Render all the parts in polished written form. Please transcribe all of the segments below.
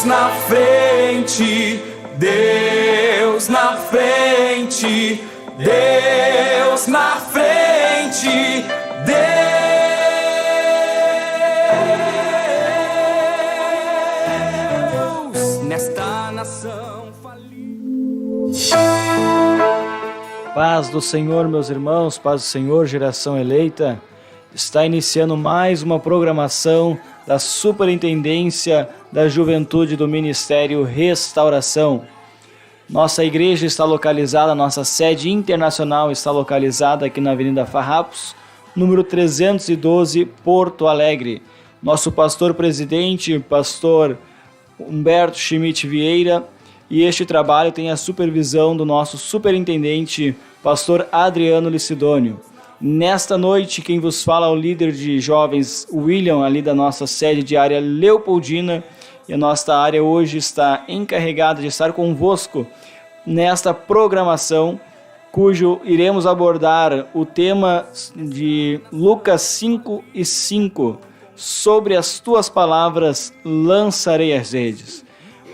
na frente, Deus na frente, Deus na frente, Deus nesta nação falida. Paz do Senhor, meus irmãos, paz do Senhor, geração eleita. Está iniciando mais uma programação da Superintendência da Juventude do Ministério Restauração. Nossa igreja está localizada, nossa sede internacional está localizada aqui na Avenida Farrapos, número 312, Porto Alegre. Nosso pastor presidente, pastor Humberto Schmidt Vieira, e este trabalho tem a supervisão do nosso superintendente, pastor Adriano Licidônio. Nesta noite, quem vos fala é o líder de jovens, William, ali da nossa sede de área Leopoldina, e a nossa área hoje está encarregada de estar convosco nesta programação, cujo iremos abordar o tema de Lucas 5:5, sobre as tuas palavras lançarei as redes.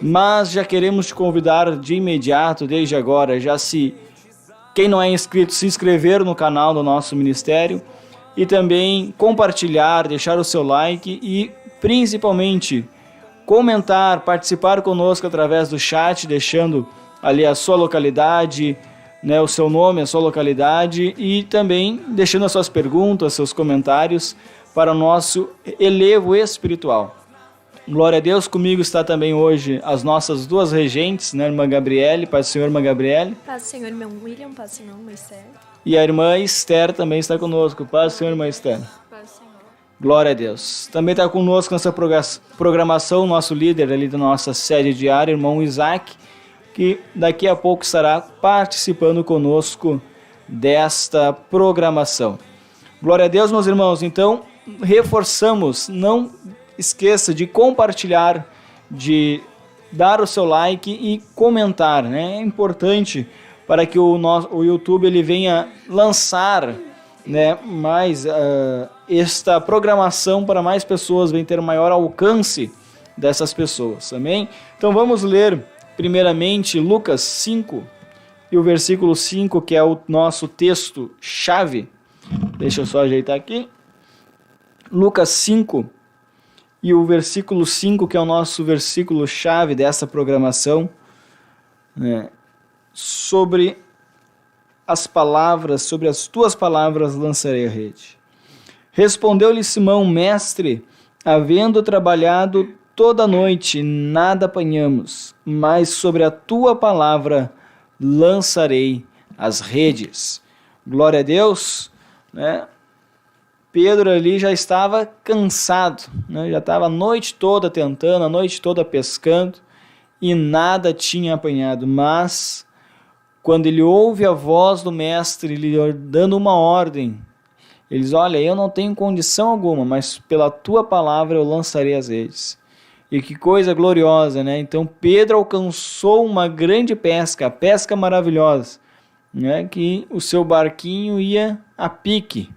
Mas já queremos te convidar de imediato, desde agora, quem não é inscrito, se inscrever no canal do nosso ministério e também compartilhar, deixar o seu like e principalmente comentar, participar conosco através do chat, deixando ali a sua localidade, né, o seu nome, a sua localidade e também deixando as suas perguntas, seus comentários para o nosso elevo espiritual. Glória a Deus, comigo está também hoje as nossas duas regentes, né, irmã Gabriele, paz do Senhor, irmã Gabriele. Paz do Senhor, irmão William, paz do Senhor, irmã Esther. E a irmã Esther também está conosco, paz do Senhor, irmã Esther. Paz do Senhor. Glória a Deus. Também está conosco nessa programação, nosso líder ali da nossa sede diária, irmão Isaac, que daqui a pouco estará participando conosco desta programação. Glória a Deus, meus irmãos. Então, reforçamos, não esqueça de compartilhar, de dar o seu like e comentar, né? É importante para que o YouTube ele venha lançar, né, mais esta programação para mais pessoas, venha ter maior alcance dessas pessoas, amém? Então vamos ler primeiramente Lucas 5 e o versículo 5, que é o nosso texto-chave. Deixa eu só ajeitar aqui. Lucas 5 e o versículo 5, que é o nosso versículo-chave dessa programação, né, sobre as palavras, sobre as tuas palavras lançarei a rede. Respondeu-lhe Simão, mestre, havendo trabalhado toda a noite, nada apanhamos, mas sobre a tua palavra lançarei as redes. Glória a Deus, né? Pedro ali já estava cansado, né? Já estava a noite toda tentando, a noite toda pescando e nada tinha apanhado. Mas quando ele ouve a voz do mestre lhe dando uma ordem, ele diz, olha, eu não tenho condição alguma, mas pela tua palavra eu lançarei as redes. E que coisa gloriosa, né? Então Pedro alcançou uma grande pesca, pesca maravilhosa, né? Que o seu barquinho ia a pique.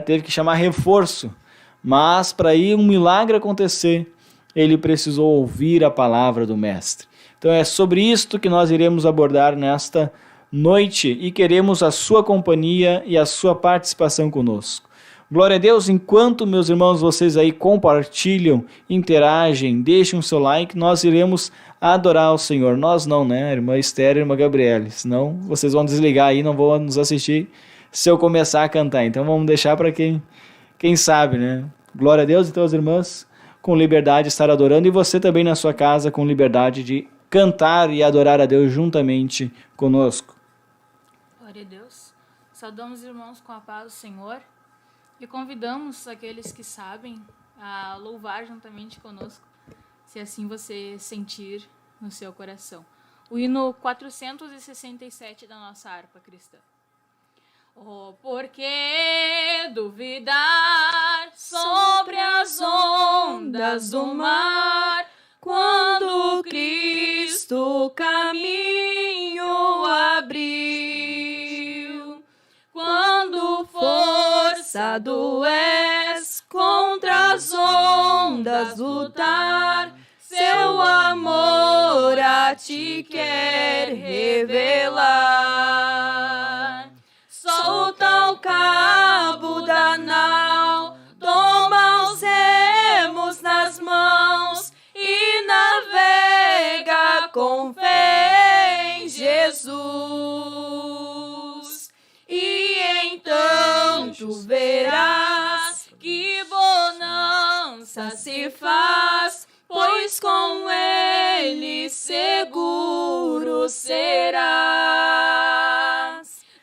Teve que chamar reforço, mas para ir um milagre acontecer, ele precisou ouvir a palavra do mestre. Então é sobre isto que nós iremos abordar nesta noite e queremos a sua companhia e a sua participação conosco. Glória a Deus, enquanto meus irmãos, vocês aí compartilham, interagem, deixem o seu like, nós iremos adorar o Senhor. Nós não, né? Irmã Esther e irmã Gabriele, senão vocês vão desligar aí, não vão nos assistir se eu começar a cantar. Então vamos deixar para quem sabe, né? Glória a Deus, então as irmãs com liberdade de estar adorando e você também na sua casa com liberdade de cantar e adorar a Deus juntamente conosco. Glória a Deus. Saudamos os irmãos com a paz do Senhor e convidamos aqueles que sabem a louvar juntamente conosco, se assim você sentir no seu coração. O hino 467 da nossa harpa cristã. Oh, por que duvidar sobre as ondas do mar, quando Cristo o caminho abriu? Quando forçado és contra as ondas lutar, seu amor te quer revelar. Solta o cabo da nau, toma os remos nas mãos e navega com fé em Jesus. E então tu verás que bonança se faz, pois com ele seguro serás.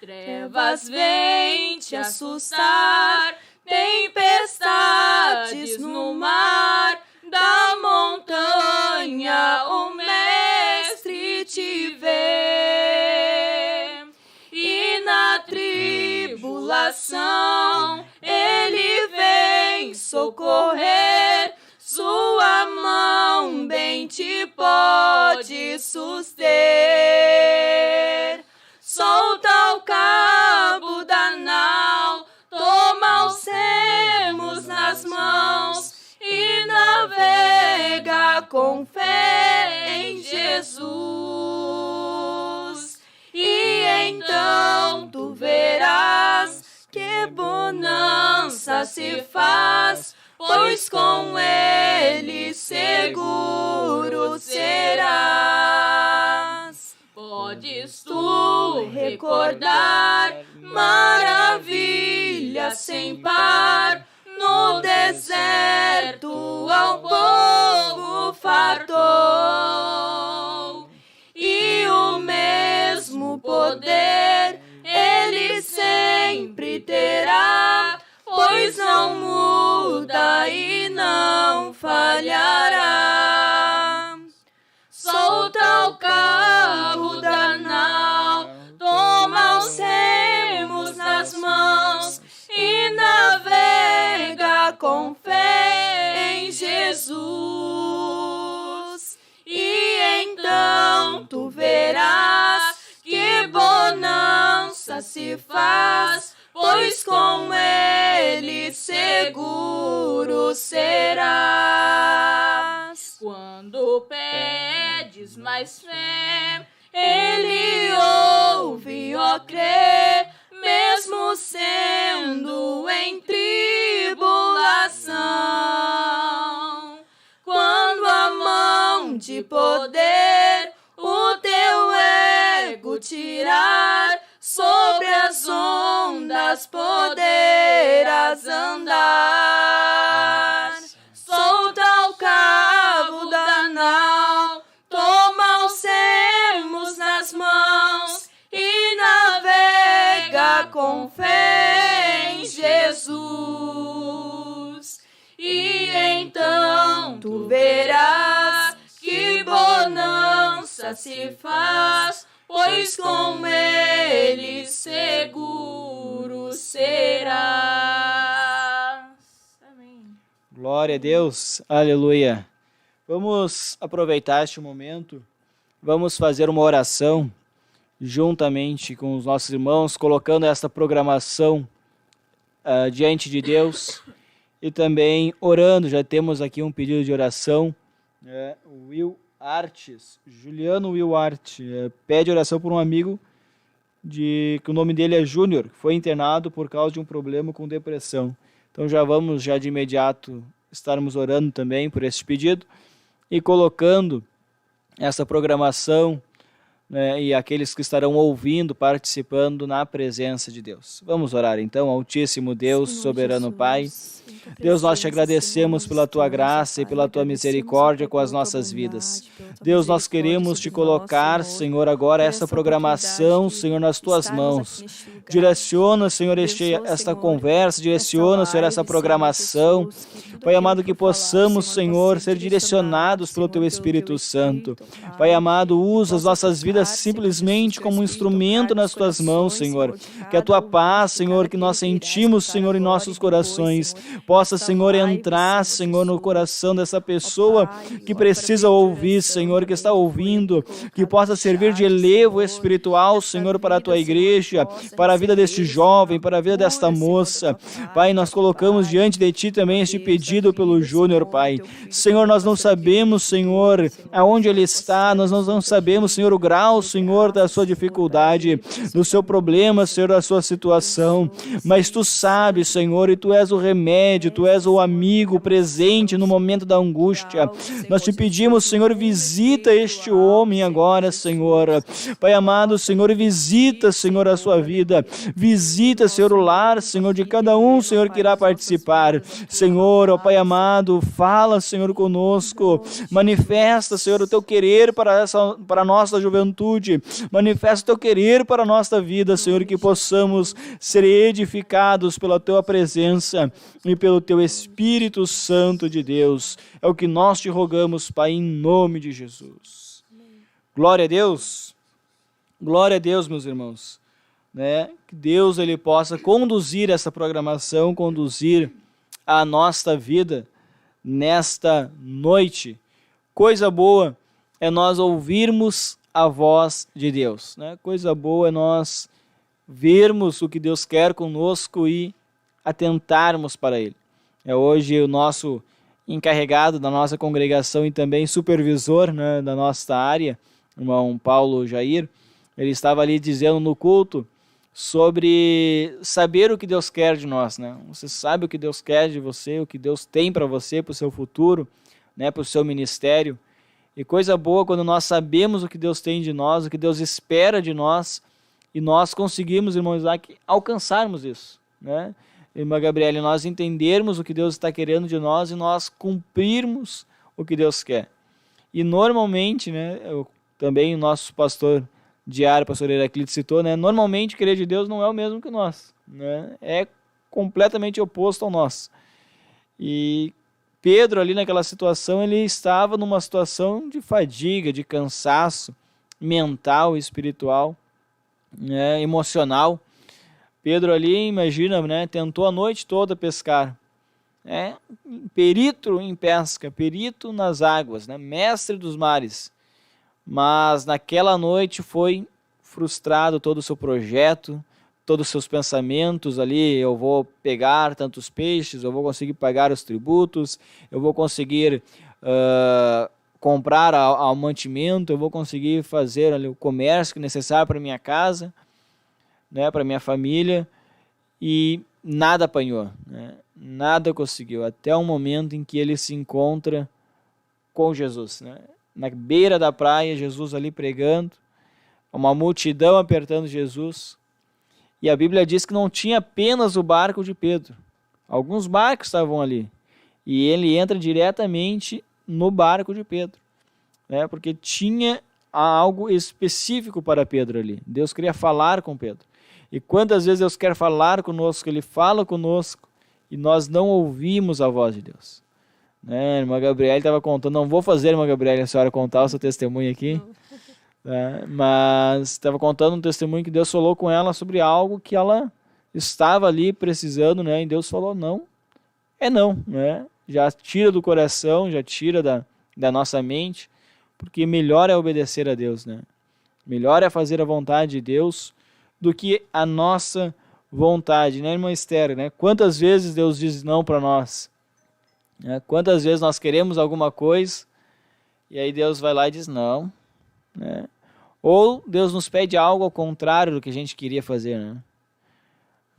Trevas vêm te assustar, tempestades no mar, da montanha o mestre te vê. E na tribulação ele vem socorrer, sua mão bem te pode suster. Solta o cabo da nau, toma os remos nas mãos e navega com fé em Jesus. E então tu verás que bonança se faz, pois com ele seguro serás. Podes tu recordar maravilhas sem par, no deserto ao povo fartou. E o mesmo poder ele sempre terá, pois não muda e não falhará. Solta o cabo da nau, toma os remos nas mãos e navega com fé em Jesus. E então tu verás que bonança se faz, pois com ele seguro serás. Quando pedes mais fé, ele ouve, ó crê, mesmo sendo em tribulação. Quando a mão de poder o teu ego tirar, sobre as ondas poderás andar. Solta o cabo da nau, toma os remos nas mãos e navega com fé em Jesus. E então tu verás que bonança se faz, pois com ele seguro serás. Amém. Glória a Deus, aleluia. Vamos aproveitar este momento, vamos fazer uma oração juntamente com os nossos irmãos, colocando esta programação diante de Deus e também orando. Já temos aqui um pedido de oração, Juliano Will Art, pede oração por um amigo que o nome dele é Júnior, que foi internado por causa de um problema com depressão. Então já de imediato estarmos orando também por esse pedido e colocando essa programação, né, e aqueles que estarão ouvindo, participando na presença de Deus. Vamos orar então. Altíssimo Deus, Senhor soberano Jesus, Pai, Deus, nós te agradecemos pela tua graça e pela tua misericórdia com as nossas vidas. Deus, nós queremos te colocar, Senhor, agora essa programação, Senhor, nas tuas mãos. Direciona, Senhor, esta conversa, direciona, Senhor, essa programação. Pai amado, que possamos, Senhor, ser direcionados pelo teu Espírito Santo. Pai amado, usa as nossas vidas simplesmente como um instrumento nas tuas mãos, Senhor. Que a tua paz, Senhor, que nós sentimos, Senhor, em nossos corações, possa, Senhor, entrar, Senhor, no coração dessa pessoa que precisa ouvir, Senhor, que está ouvindo, que possa servir de elevo espiritual, Senhor, para a tua igreja, para a vida deste jovem, para a vida desta moça. Pai, nós colocamos diante de ti também este pedido pelo Júnior, Pai. Senhor, nós não sabemos, Senhor, aonde ele está, nós não sabemos, Senhor, o grau, Senhor, da sua dificuldade, do seu problema, Senhor, da sua situação, mas tu sabes, Senhor, e tu és o remédio, tu és o amigo presente no momento da angústia. Nós te pedimos, Senhor, visita este homem agora, Senhor. Pai amado, Senhor, visita, Senhor, a sua vida, visita, Senhor, o lar, Senhor, de cada um, Senhor, que irá participar. Senhor, ó Pai amado, fala, Senhor, conosco, manifesta, Senhor, o teu querer para a nossa juventude, manifesta o teu querer para a nossa vida, Senhor, que possamos ser edificados pela tua presença e pelo teu Espírito Santo de Deus. É o que nós te rogamos, Pai, em nome de Jesus. Glória a Deus. Glória a Deus, meus irmãos. Que Deus ele possa conduzir essa programação, conduzir a nossa vida nesta noite. Coisa boa é nós ouvirmos a voz de Deus. Coisa boa é nós vermos o que Deus quer conosco e atentarmos para Ele. Hoje o nosso encarregado da nossa congregação e também supervisor da nossa área, o irmão Paulo Jair, ele estava ali dizendo no culto sobre saber o que Deus quer de nós. Você sabe o que Deus quer de você, o que Deus tem para você, para o seu futuro, para o seu ministério. E coisa boa quando nós sabemos o que Deus tem de nós, o que Deus espera de nós, e nós conseguimos, irmão Isaac, alcançarmos isso. Irmã Gabriela, nós entendermos o que Deus está querendo de nós e nós cumprirmos o que Deus quer. E normalmente, também o nosso pastor diário, pastor Heraclito citou, normalmente querer de Deus não é o mesmo que nós. É completamente oposto ao nosso. E Pedro ali naquela situação, ele estava numa situação de fadiga, de cansaço mental, espiritual, emocional. Pedro ali, imagina, tentou a noite toda pescar. Perito em pesca, perito nas águas, mestre dos mares. Mas naquela noite foi frustrado todo o seu projeto, todos os seus pensamentos ali, eu vou pegar tantos peixes, eu vou conseguir pagar os tributos, eu vou conseguir comprar ao mantimento, eu vou conseguir fazer ali o comércio necessário para minha casa, para minha família, e nada apanhou, nada conseguiu, até o momento em que ele se encontra com Jesus, na beira da praia, Jesus ali pregando, uma multidão apertando Jesus, e a Bíblia diz que não tinha apenas o barco de Pedro, alguns barcos estavam ali, e ele entra diretamente no barco de Pedro, porque tinha algo específico para Pedro ali, Deus queria falar com Pedro, e quantas vezes Deus quer falar conosco, Ele fala conosco, e nós não ouvimos a voz de Deus. A irmã Gabriela estava contando, não vou fazer, irmã Gabriela, a senhora contar o seu testemunho aqui, mas estava contando um testemunho que Deus falou com ela sobre algo que ela estava ali precisando, e Deus falou, não, não, já tira do coração, já tira da nossa mente, porque melhor é obedecer a Deus, melhor é fazer a vontade de Deus do que a nossa vontade, irmã Esther, quantas vezes Deus diz não para nós, quantas vezes nós queremos alguma coisa e aí Deus vai lá e diz não, ou Deus nos pede algo ao contrário do que a gente queria fazer,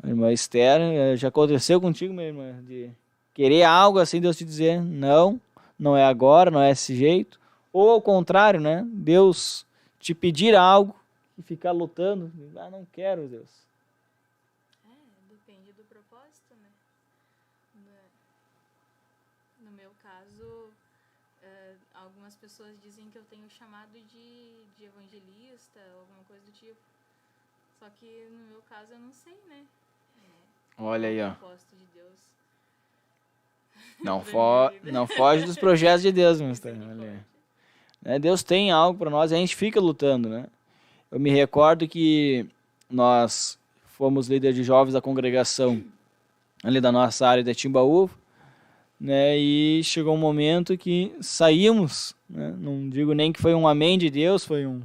Irmã Esther, já aconteceu contigo, minha irmã, de querer algo assim, Deus te dizer não, não é agora, não é desse jeito, ou ao contrário, Deus te pedir algo e ficar lutando, não quero, Deus. Depende do propósito, No meu caso, algumas pessoas dizem que eu tenho chamado de evangelista, alguma coisa do tipo. Só que no meu caso eu não sei, Olha aí, ó. O propósito de Deus. Não foge dos projetos de Deus, meu. Deus tem algo para nós e a gente fica lutando, eu me recordo que nós fomos líder de jovens da congregação ali da nossa área de Timbaúva, né? E chegou um momento que saímos, né? Não digo nem que foi um amém de Deus, foi um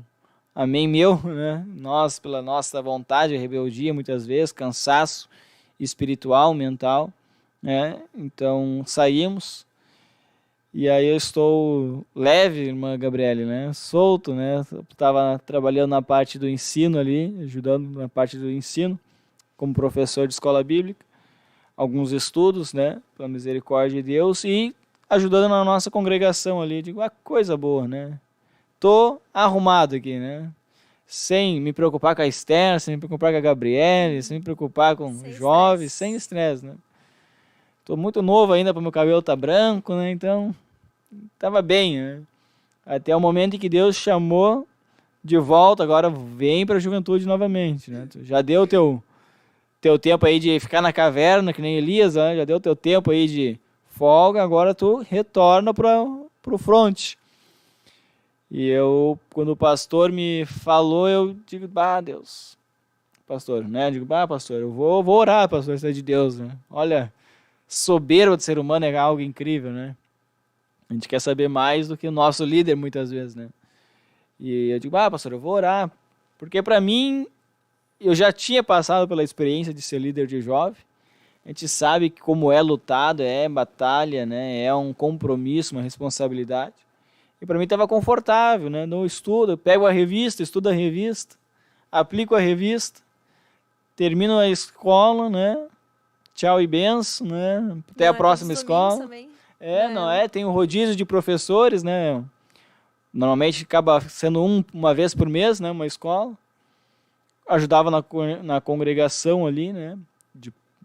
amém meu, né? Nós, pela nossa vontade, rebeldia muitas vezes, cansaço espiritual, mental, né? Então saímos, e aí eu estou leve, irmã Gabriele, né? Solto, né? Estava trabalhando na parte do ensino ali, ajudando na parte do ensino, como professor de escola bíblica, alguns estudos, né? Pela misericórdia de Deus, e ajudando na nossa congregação ali. Digo, coisa boa, né? Tô arrumado aqui, né? Sem me preocupar com a Esther, sem me preocupar com a Gabriele, sem me preocupar com Sem jovens, estresse. sem estresse, né? Tô muito novo ainda, para meu cabelo tá branco, né? Então, tava bem, né? Até o momento em que Deus chamou de volta, agora vem para a juventude novamente, né? Tu já deu teu tempo aí de ficar na caverna, que nem Elias, né? Já deu teu tempo aí de folga, agora tu retorna pro front. E eu, quando o pastor me falou, eu digo, Deus, pastor, né? Eu digo, pastor, eu vou orar, pastor, isso é de Deus, né? Olha, soberba do ser humano é algo incrível, né? A gente quer saber mais do que o nosso líder, muitas vezes, né? E eu digo, pastor, eu vou orar, porque para mim, eu já tinha passado pela experiência de ser líder de jovem. A gente sabe que como é lutado, é batalha, né? É um compromisso, uma responsabilidade. E para mim estava confortável, né? No estudo, eu pego a revista, estudo a revista, aplico a revista, termino a escola, né? Tchau e benção, né? Até a próxima escola. Tem um rodízio de professores, né? Normalmente acaba sendo uma vez por mês, né? Uma escola. Ajudava na congregação ali, né?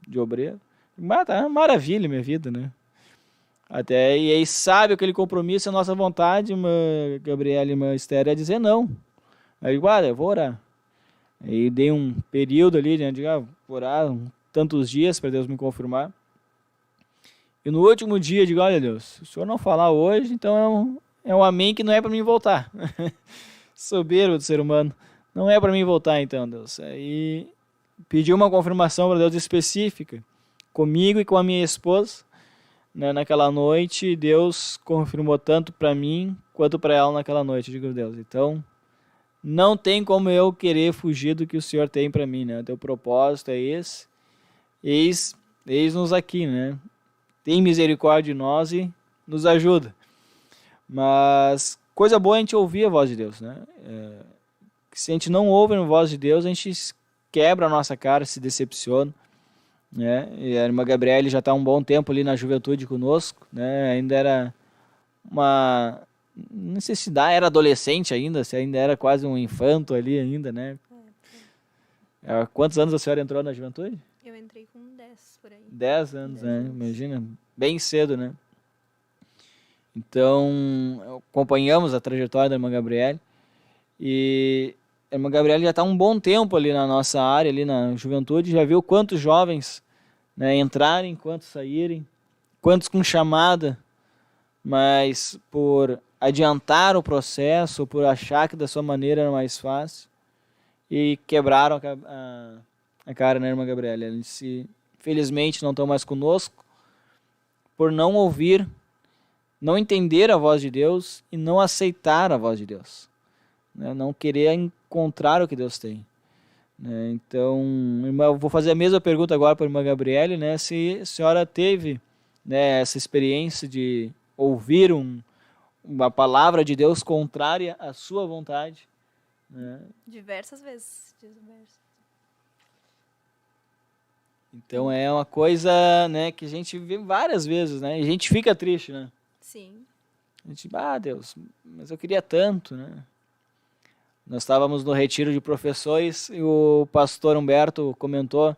De obreiro. Tá maravilha minha vida, né? Até, e aí sabe aquele compromisso, a nossa vontade, irmã Gabriela e irmã Esther, é dizer não. Aí eu vou orar. Aí dei um período ali, né? Vou orar tantos dias para Deus me confirmar. E no último dia, digo, olha Deus, se o Senhor não falar hoje, então é um amém que não é para mim voltar. Soberbo do ser humano. Não é para mim voltar, então, Deus. Aí pedi uma confirmação para Deus específica, comigo e com a minha esposa. Né? Naquela noite, Deus confirmou tanto para mim quanto para ela naquela noite. Digo, Deus, então, não tem como eu querer fugir do que o Senhor tem para mim, né? O teu propósito é esse. Eis-nos aqui, né? Tem misericórdia de nós e nos ajuda. Mas coisa boa é a gente ouvir a voz de Deus, né? Se a gente não ouve a voz de Deus, a gente quebra a nossa cara, se decepciona, né? E a irmã Gabriele já está um bom tempo ali na juventude conosco, né? Ainda era uma necessidade, era adolescente ainda, se ainda era quase um infanto ali ainda, né? Quantos anos a senhora entrou na juventude? Eu entrei com 10 por aí. 10 anos, 10 né? anos. Imagina, bem cedo, né? Então, acompanhamos a trajetória da irmã Gabriele e a irmã Gabriele já está um bom tempo ali na nossa área, ali na juventude, já viu quantos jovens, né, entrarem, quantos saírem, quantos com chamada, mas por adiantar o processo, por achar que da sua maneira era mais fácil, e quebraram a cara na irmã Gabriele. Eles, felizmente, não estão mais conosco por não ouvir, não entender a voz de Deus e não aceitar a voz de Deus, né? Não querer encontrar o que Deus tem, né? Então, irmã, eu vou fazer a mesma pergunta agora para a irmã Gabriele, né? Se a senhora teve, né, essa experiência de ouvir uma palavra de Deus contrária à sua vontade, né? Diversas vezes. Então é uma coisa, né, que a gente vê várias vezes, né? E a gente fica triste, né? Sim. A gente, Deus, mas eu queria tanto, né? Nós estávamos no retiro de professores e o pastor Humberto comentou,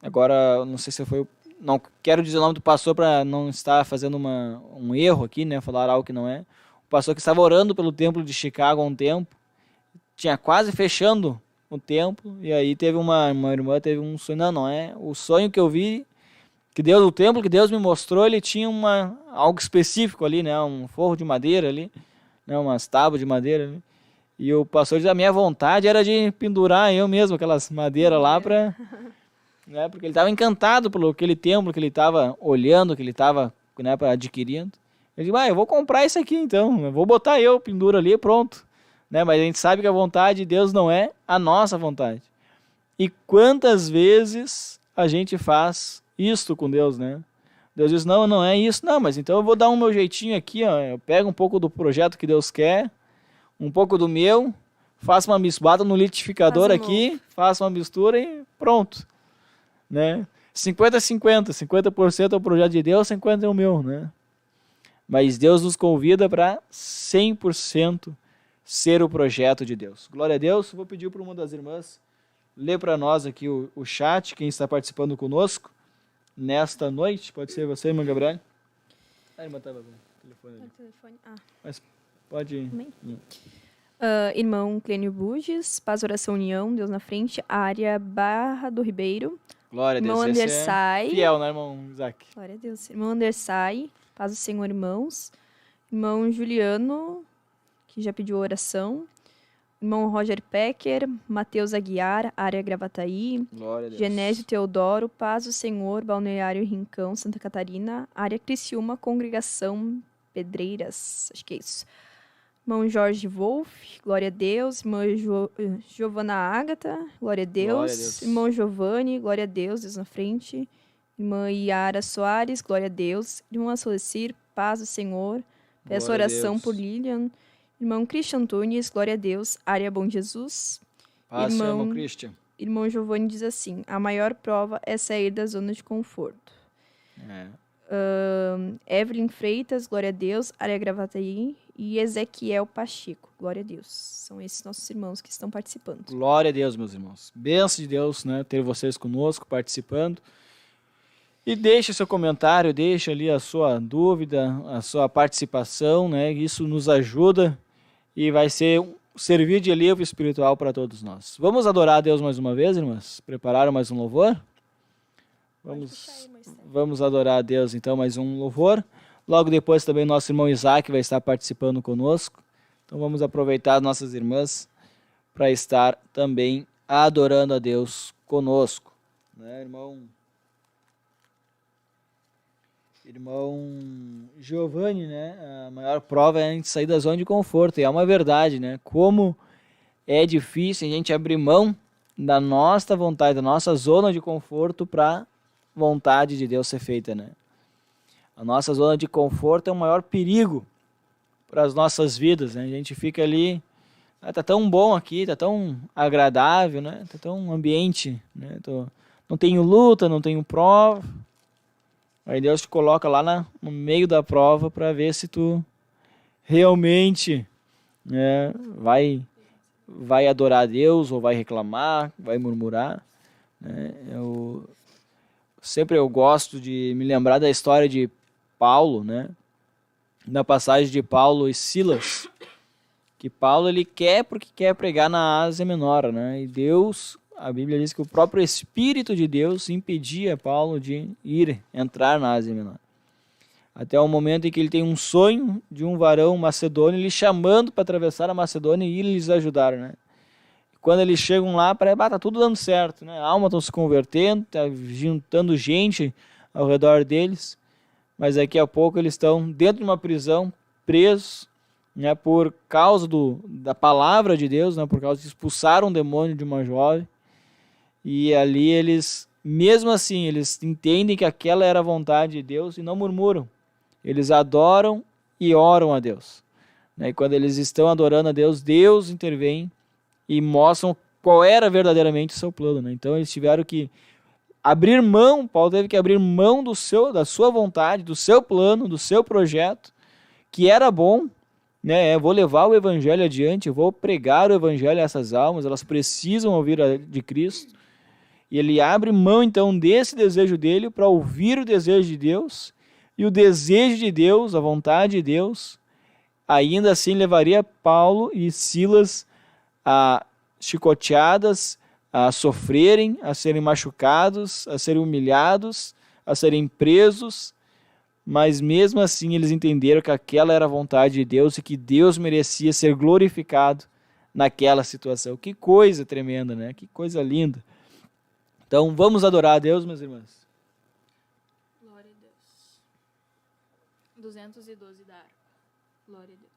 agora não sei se foi, não quero dizer o nome do pastor para não estar fazendo um erro aqui, né? Falar algo que não é. O pastor que estava orando pelo templo de Chicago há um tempo, tinha quase fechando o templo, e aí teve uma irmã, teve um sonho, não é, o sonho que eu vi, o templo que Deus me mostrou, ele tinha algo específico ali, né, um forro de madeira ali, né, umas tábuas de madeira ali, E o pastor diz, a minha vontade era de pendurar eu mesmo, aquelas madeiras lá para... Né, porque ele estava encantado pelo aquele templo que ele estava olhando, que ele estava, né, adquirindo. Ele disse, eu vou comprar isso aqui então, eu vou botar eu, pendura ali e pronto. Né, mas a gente sabe que a vontade de Deus não é a nossa vontade. E quantas vezes a gente faz isto com Deus, né? Deus diz, não é isso. Não, mas então eu vou dar um meu jeitinho aqui, ó. Eu pego um pouco do projeto que Deus quer, um pouco do meu, faço uma mistura, bato no liquidificador aqui, faço uma mistura e pronto. Né? 50-50, 50% é o projeto de Deus, 50% é o meu, né? Mas Deus nos convida para 100% ser o projeto de Deus. Glória a Deus. Vou pedir para uma das irmãs ler para nós aqui o chat, quem está participando conosco nesta noite. Pode ser você, irmã Gabriel? A irmã estava com o telefone ali. Mas pode ir. Irmão Clênio Buges, Paz, Oração, União, Deus na Frente, área Barra do Ribeiro. Glória a Deus. Irmão Andersai. É fiel, né, irmão Isaac? Glória a Deus. Irmão Andersai, Paz do Senhor, irmãos. Irmão Juliano, que já pediu oração. Irmão Roger Pecker, Matheus Aguiar, área Gravataí. Glória a Deus. Genésio Teodoro, Paz do Senhor, Balneário Rincão, Santa Catarina. Área Criciúma, Congregação Pedreiras. Acho que é isso. Irmão Jorge Wolff, glória a Deus. Irmã Giovana Ágata, glória a Deus. Glória a Deus. Irmão Giovanni, glória a Deus, Deus na frente. Irmã Iara Soares, glória a Deus. Irmã Solecir, paz do Senhor. Peço Glória a oração Deus. por Lilian. Irmão Christian Tunes, glória a Deus. Área Bom Jesus. Paz, irmão Christian. Irmão Giovanni diz assim, a maior prova é sair da zona de conforto. Evelyn Freitas, glória a Deus, área Gravataí, e Ezequiel Pacheco, glória a Deus. São esses nossos irmãos que estão participando. Glória a Deus, meus irmãos. Bênção de Deus, né, ter vocês conosco, participando. E deixe seu comentário, deixe ali a sua dúvida, a sua participação, né, isso nos ajuda e vai servir de alívio espiritual para todos nós. Vamos adorar a Deus mais uma vez, irmãs? Prepararam mais um louvor? Vamos adorar a Deus, então, mais um louvor. Logo depois também nosso irmão Isaac vai estar participando conosco. Então vamos aproveitar nossas irmãs para estar também adorando a Deus conosco. Né, irmão Giovanni, né? A maior prova é a gente sair da zona de conforto. E é uma verdade, né? Como é difícil a gente abrir mão da nossa vontade, da nossa zona de conforto para vontade de Deus ser feita, né? A nossa zona de conforto é o maior perigo para as nossas vidas, né? A gente fica ali, tá tão bom aqui, tá tão agradável, né? Tá tão ambiente, né? Não tenho luta, não tenho prova. Aí Deus te coloca lá no meio da prova para ver se tu realmente, né, vai adorar a Deus ou vai reclamar, vai murmurar, né? Sempre eu gosto de me lembrar da história de Paulo, né? Na passagem de Paulo e Silas, que Paulo ele quer porque quer pregar na Ásia Menor, né? E Deus, a Bíblia diz que o próprio Espírito de Deus impedia Paulo de entrar na Ásia Menor. Até o momento em que ele tem um sonho de um varão macedônio, lhe chamando para atravessar a Macedônia e ir lhes ajudar, né? Quando eles chegam lá, tá tudo dando certo, né? Almas estão se convertendo, tá juntando gente ao redor deles, mas daqui a pouco eles estão dentro de uma prisão, presos, né? Por causa da palavra de Deus, né? Por causa de expulsar um demônio de uma jovem, e ali eles, mesmo assim, eles entendem que aquela era a vontade de Deus e não murmuram, eles adoram e oram a Deus, né? E quando eles estão adorando a Deus, Deus intervém e mostram qual era verdadeiramente o seu plano, né? Então eles tiveram que abrir mão, Paulo teve que abrir mão da sua vontade, do seu plano, do seu projeto, que era bom, né? Eu vou levar o evangelho adiante, eu vou pregar o evangelho a essas almas, elas precisam ouvir de Cristo. E ele abre mão então desse desejo dele para ouvir o desejo de Deus, e o desejo de Deus, a vontade de Deus, ainda assim levaria Paulo e Silas a chicoteadas, a sofrerem, a serem machucados, a serem humilhados, a serem presos, mas mesmo assim eles entenderam que aquela era a vontade de Deus e que Deus merecia ser glorificado naquela situação. Que coisa tremenda, né? Que coisa linda. Então, vamos adorar a Deus, meus irmãos. Glória a Deus. 212 da harpa. Glória a Deus.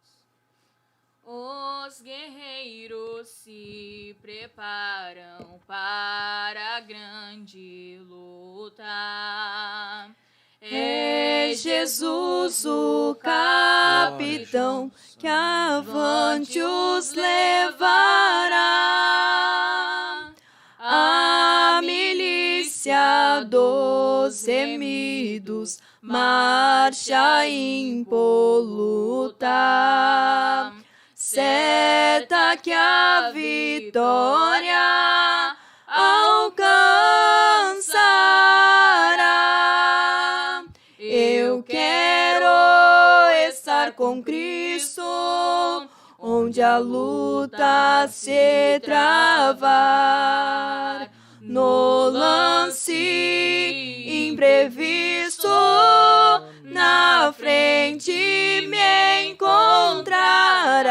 Os guerreiros se preparam para a grande luta. É Jesus o capitão que avante os levará. A milícia dos remidos marcha impoluta. Certa que a vitória alcançará. Eu quero estar com Cristo, onde a luta se travar. No lance imprevisto, na frente me encontrar,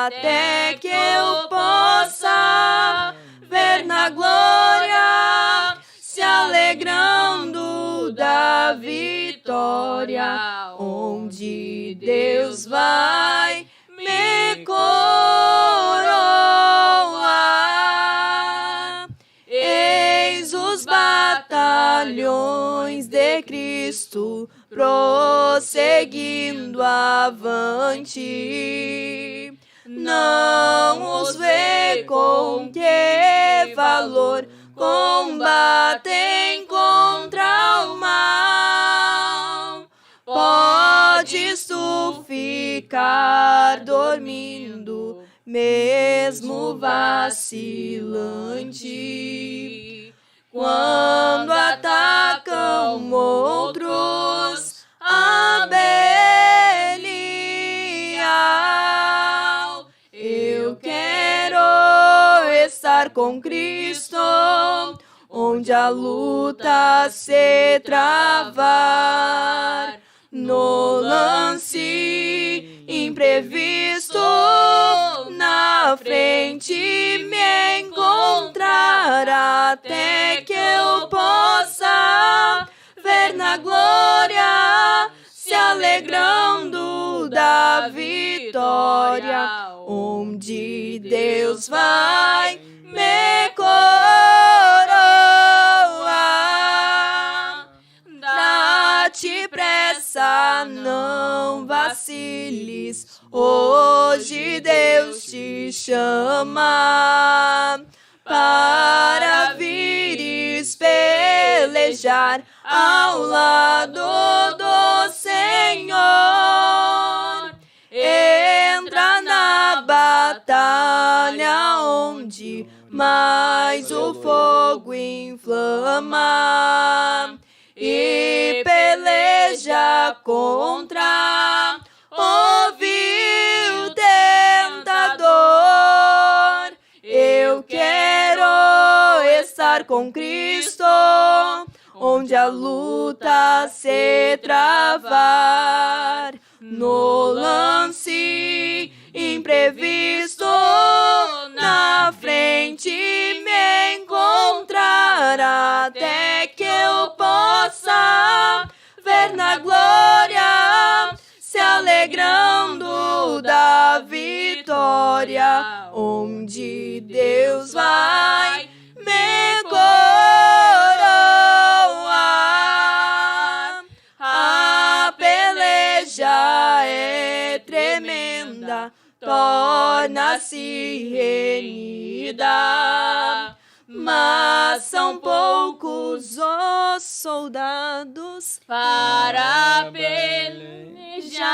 até que eu possa ver na glória, se alegrando da vitória, onde Deus vai me coroar. Eis os batalhões de Cristo prosseguindo avante. Não os vê com que valor combatem contra o mal. Podes tu ficar dormindo, mesmo vacilante, quando atacam outros a Belial. Eu quero estar com Cristo, onde a luta se travar. No lance imprevisto, na frente me encontrar, até que eu possa ver na glória, se alegrando da vitória, onde Deus vai me coroar. Dá-te pressa, não vaciles, hoje Deus te chama para vires pelejar ao lado do Senhor. Entra na batalha onde mais o fogo inflama e peleja contra o vil tentador. Eu quero estar com Cristo, onde a luta se travar. No lance imprevisto, na frente me encontrar, até que eu possa ver na glória, se alegrando da vitória, onde Deus vai me coroar. A peleja é tremenda, torna-se renhida, mas são poucos os soldados para pelejar.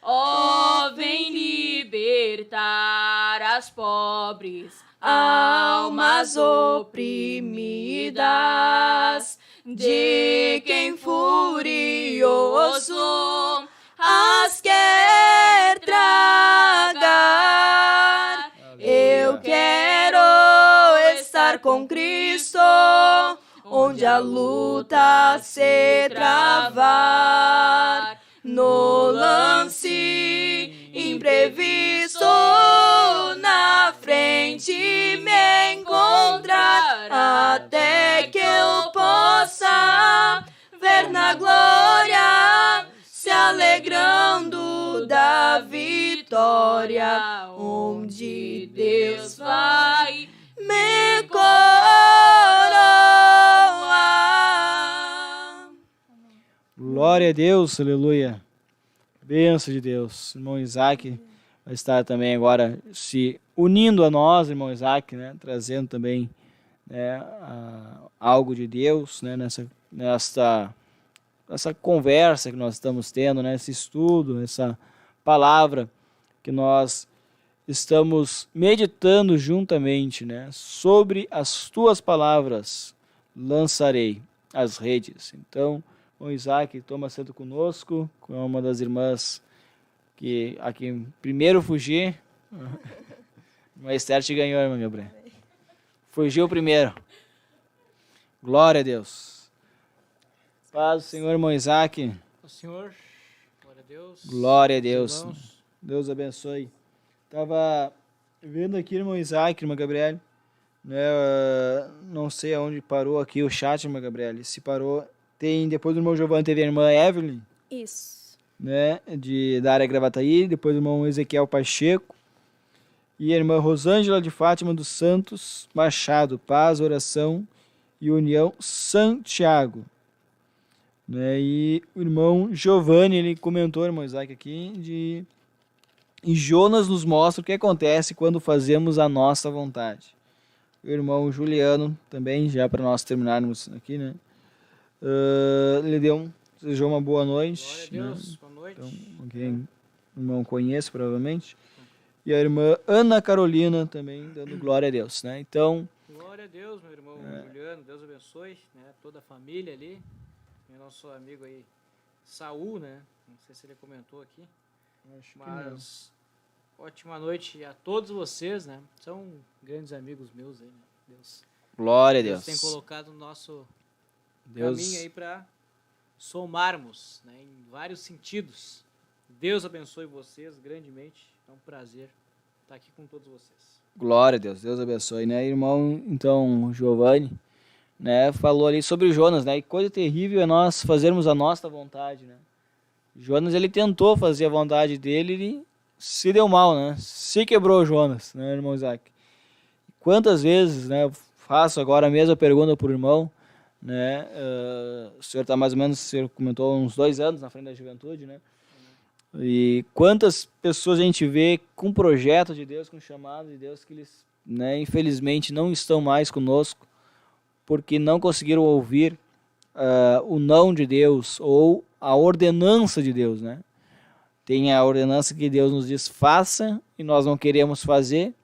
Oh, vem libertar as pobres almas oprimidas, de quem furioso as quer tragar. Eu quero estar com Cristo, onde a luta se travar. No lance imprevisto, eterna glória, se alegrando da vitória, onde Deus vai me coroar. Glória a Deus, aleluia. Bênção de Deus. Irmão Isaac vai estar também agora se unindo a nós, irmão Isaac, né? Trazendo também, né, algo de Deus, né? Nessa conversa que nós estamos tendo, né? Esse estudo, essa palavra que nós estamos meditando juntamente, né? Sobre as tuas palavras lançarei as redes. Então, o Isaac toma assento conosco, com uma das irmãs que aqui primeiro fugir. Mas Esther te ganhou, irmã Gabriel. Fugiu primeiro. Glória a Deus. Paz do Senhor, irmão Isaac. O Senhor, glória a Deus. Glória a Deus. Irmãos. Deus abençoe. Estava vendo aqui, irmão Isaac, irmã Gabriel, né, não sei aonde parou aqui o chat, irmã Gabriel. Se parou, tem, depois do irmão Giovanni teve a irmã Evelyn, Isso. né, da área Gravataí, depois o irmão Ezequiel Pacheco e a irmã Rosângela de Fátima dos Santos Machado, Paz, Oração e União Santiago, né, e o irmão Giovanni, ele comentou, irmão Isaac, aqui, e Jonas nos mostra o que acontece quando fazemos a nossa vontade. O irmão Juliano, também, já para nós terminarmos aqui, né, ele desejou uma boa noite. Glória a Deus, né? boa noite. Então, quem o irmão conhece, provavelmente. E a irmã Ana Carolina também, dando glória a Deus, né? Então, Glória a Deus, meu irmão Juliano, Deus abençoe, né? Toda a família ali. E nosso amigo aí, Saul, né? Não sei se ele comentou aqui. Mas ótima noite a todos vocês, né? São grandes amigos meus aí, né? glória a Deus Deus. tem colocado o nosso Deus, caminho aí para somarmos, né? Em vários sentidos. Deus abençoe vocês grandemente. É um prazer estar aqui com todos vocês. glória a Deus, Deus abençoe, né? Irmão, então, Giovanni, né, falou ali sobre Jonas, né? E coisa terrível é nós fazermos a nossa vontade, né? Jonas, ele tentou fazer a vontade dele e se deu mal, né? Se quebrou Jonas, né, irmão Isaac? Quantas vezes, né, eu faço agora a mesma pergunta para o irmão, né? O senhor está mais ou menos, o senhor comentou, uns 2 anos na frente da juventude, né? E quantas pessoas a gente vê com projeto de Deus, com chamado de Deus, que eles, né, infelizmente não estão mais conosco, porque não conseguiram ouvir o não de Deus ou a ordenança de Deus, né? Tem a ordenança que Deus nos diz faça e nós não queremos fazer,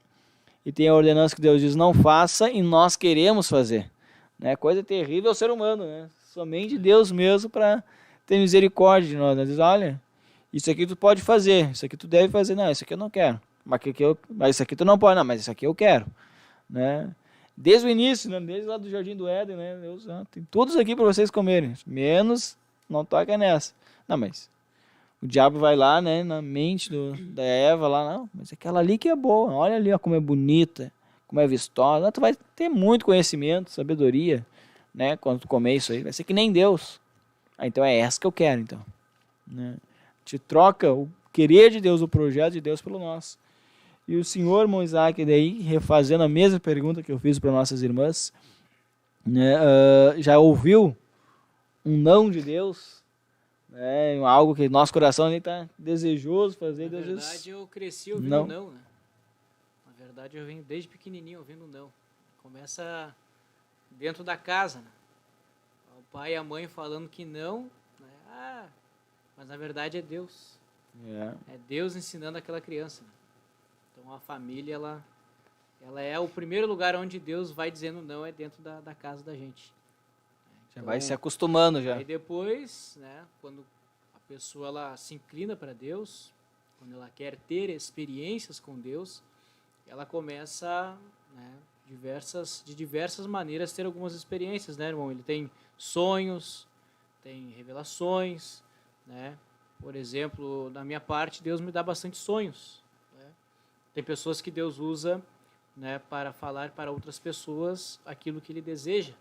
e tem a ordenança que Deus diz não faça e nós queremos fazer, né? Coisa terrível é o ser humano, né? Somente Deus mesmo para ter misericórdia de nós, né? Diz, olha, isso aqui tu pode fazer, isso aqui tu deve fazer, não, isso aqui eu não quero, mas isso aqui tu não pode, não, mas isso aqui eu quero, né? Desde o início, né? Desde lá do Jardim do Éden, né? Deus, tem todos aqui para vocês comerem, menos não toca nessa. Não, mas o diabo vai lá, né, na mente da Eva lá, não, mas aquela ali que é boa, olha ali, ó, como é bonita, como é vistosa, tu vai ter muito conhecimento, sabedoria, né, quando tu comer isso aí, vai ser que nem Deus. Então é essa que eu quero, então, né? Te troca o querer de Deus, o projeto de Deus pelo nosso. E o senhor, irmão Isaac, daí, refazendo a mesma pergunta que eu fiz para nossas irmãs, né, já ouviu um não de Deus, né, algo que nosso coração está desejoso fazer. Na Deus verdade, diz, eu cresci ouvindo não. não, né? Na verdade, eu venho desde pequenininho ouvindo não. Começa dentro da casa, né? O pai e a mãe falando que não, né? Mas na verdade é Deus. É Deus ensinando aquela criança, né? Então a família, ela é o primeiro lugar onde Deus vai dizendo não, é dentro da casa da gente. já vai se acostumando já. Aí depois, né, quando a pessoa ela se inclina para Deus, quando ela quer ter experiências com Deus, ela começa, né, de diversas maneiras ter algumas experiências, né, irmão? Ele tem sonhos, tem revelações, né? Por exemplo, da minha parte, Deus me dá bastante sonhos, né? Tem pessoas que Deus usa, né, para falar para outras pessoas aquilo que Ele deseja,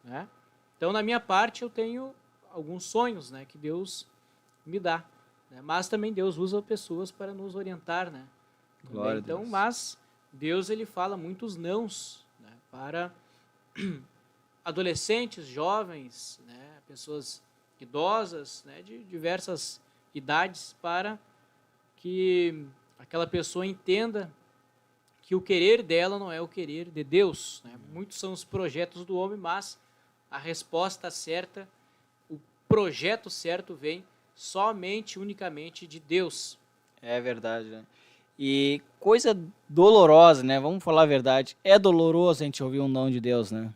né? Então, na minha parte, eu tenho alguns sonhos, né, que Deus me dá, né? Mas também Deus usa pessoas para nos orientar, né? Glória a Então, Deus. mas Deus ele fala muitos nãos, né, para adolescentes, jovens, né, pessoas idosas, né, de diversas idades, para que aquela pessoa entenda que o querer dela não é o querer de Deus, né? Muitos são os projetos do homem, mas a resposta certa, o projeto certo vem somente, unicamente de Deus. É verdade, né? E coisa dolorosa, né? Vamos falar a verdade. É doloroso a gente ouvir um não de Deus, né?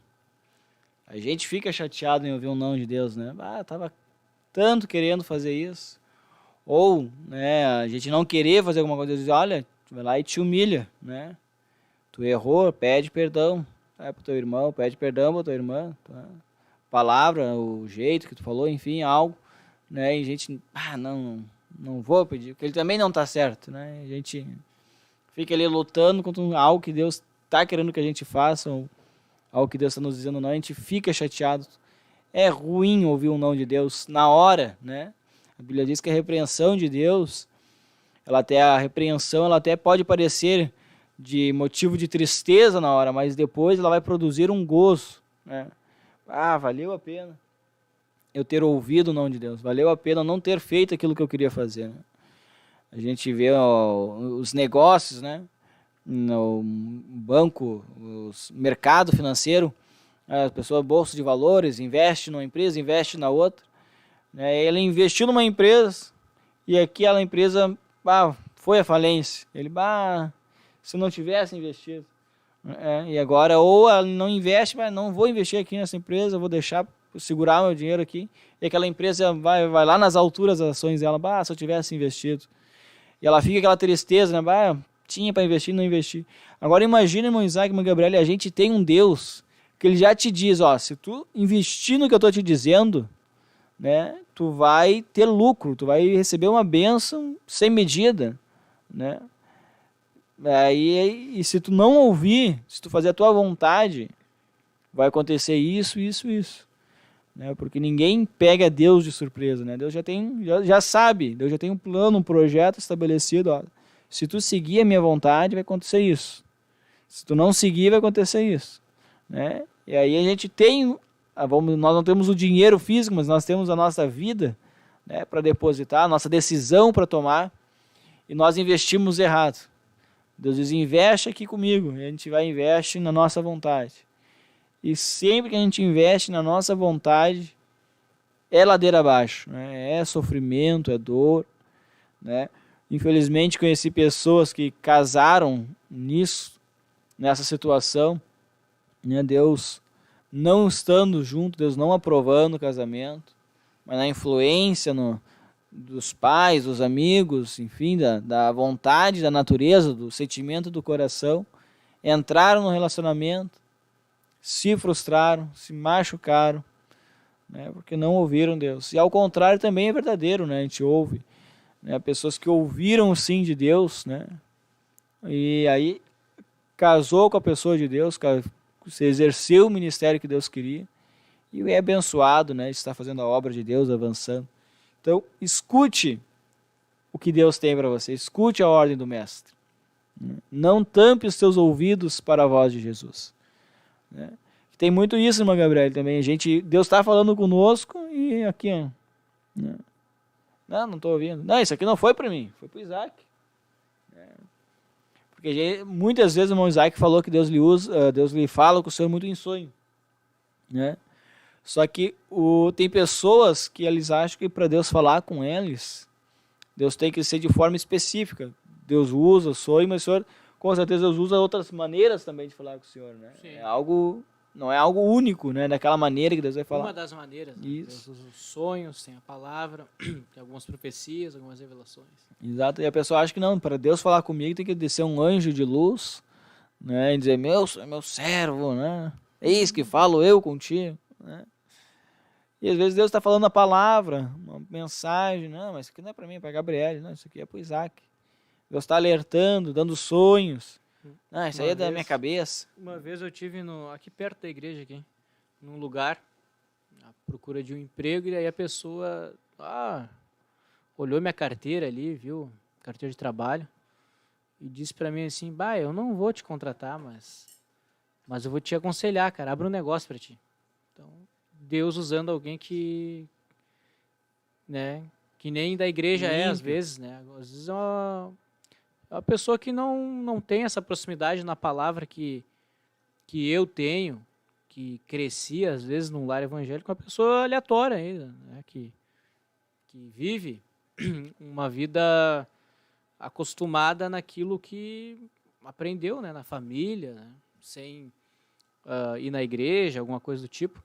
A gente fica chateado em ouvir um não de Deus, né? Ah, tava tanto querendo fazer isso. Ou, né, a gente não querer fazer alguma coisa, diz, olha, tu vai lá e te humilha, né? Tu errou, pede perdão, vai pro teu irmão, pede perdão pra tua irmã, tá? Palavra, o jeito que tu falou, enfim, algo, né? E a gente, não vou pedir, porque ele também não tá certo, né? A gente fica ali lutando contra algo que Deus tá querendo que a gente faça, ou algo que Deus está nos dizendo não, a gente fica chateado. É ruim ouvir um não de Deus na hora, né? A Bíblia diz que a repreensão de Deus, ela até pode parecer de motivo de tristeza na hora, mas depois ela vai produzir um gozo, né? Ah, valeu a pena eu ter ouvido o não de Deus, valeu a pena não ter feito aquilo que eu queria fazer, né? A gente vê os negócios, né? No banco, o mercado financeiro, a pessoa bolsa de valores, investe numa empresa, investe na outra, né? Ele investiu numa empresa e aquela empresa foi à falência. Ele, se não tivesse investido. E agora, ou ela não investe, mas não vou investir aqui nessa empresa, vou deixar segurar meu dinheiro aqui. E aquela empresa vai lá nas alturas das ações dela, se eu tivesse investido. E ela fica aquela tristeza, né? Tinha para investir, não investi. Agora imagina, irmão Isaac, irmão Gabriel, a gente tem um Deus que ele já te diz, se tu investir no que eu estou te dizendo, né, tu vai ter lucro, tu vai receber uma bênção sem medida, né? E se tu não ouvir, se tu fazer a tua vontade, vai acontecer isso, né? Porque ninguém pega Deus de surpresa, né? Deus já sabe, Deus já tem um plano, um projeto estabelecido, se tu seguir a minha vontade, vai acontecer isso. Se tu não seguir, vai acontecer isso, né? E aí a gente tem, nós não temos o dinheiro físico, mas nós temos a nossa vida, né, para depositar, a nossa decisão para tomar, e nós investimos errado. Deus diz, investe aqui comigo, e a gente vai e investe na nossa vontade. E sempre que a gente investe na nossa vontade, é ladeira abaixo, né? É sofrimento, é dor, né? Infelizmente conheci pessoas que casaram nessa situação, né? Deus não estando junto, Deus não aprovando o casamento, mas na influência dos pais, dos amigos, enfim, da vontade, da natureza, do sentimento do coração, entraram no relacionamento, se frustraram, se machucaram, né, porque não ouviram Deus. E ao contrário também é verdadeiro, né? A gente ouve, né, pessoas que ouviram o sim de Deus, né, e aí casou com a pessoa de Deus, você exerceu o ministério que Deus queria, e é abençoado, né, está fazendo a obra de Deus, avançando. Então, escute o que Deus tem para você, escute a ordem do Mestre. Não tampe os seus ouvidos para a voz de Jesus. Né? Tem muito isso, irmã Gabriel, também. Deus está falando conosco e aqui, né? Não estou ouvindo. Não, isso aqui não foi para mim, foi para o Isaac. Porque muitas vezes o irmão Isaac falou que Deus lhe fala com o Senhor muito em sonho, né? Só que tem pessoas que eles acham que para Deus falar com eles, Deus tem que ser de forma específica. Deus usa o sonho, mas o Senhor, com certeza, Deus usa outras maneiras também de falar com o Senhor, né? Não é algo único, né? Daquela maneira que Deus vai falar. Uma das maneiras, né? Isso. Deus usa os sonhos, tem a palavra, tem algumas profecias, algumas revelações. Exato, e a pessoa acha que não, para Deus falar comigo tem que descer um anjo de luz, né? E dizer, meu servo, né? Eis que falo eu contigo, né? E às vezes Deus está falando a palavra, uma mensagem, não, mas isso aqui não é para mim, é para Gabriel, não, isso aqui é para o Isaac. Deus está alertando, dando sonhos. Não, isso aí é da minha cabeça. Uma vez eu tive aqui perto da igreja, num lugar, à procura de um emprego, e aí a pessoa olhou minha carteira ali, viu, carteira de trabalho, e disse para mim assim, eu não vou te contratar, mas eu vou te aconselhar, cara, abre um negócio para ti. Então, Deus usando alguém que, né, que nem da igreja às vezes, né, às vezes é uma pessoa que não tem essa proximidade na palavra que eu tenho, que cresci, às vezes, num lar evangélico, uma pessoa aleatória ainda, né, que vive uma vida acostumada naquilo que aprendeu, né, na família, né, sem ir na igreja, alguma coisa do tipo,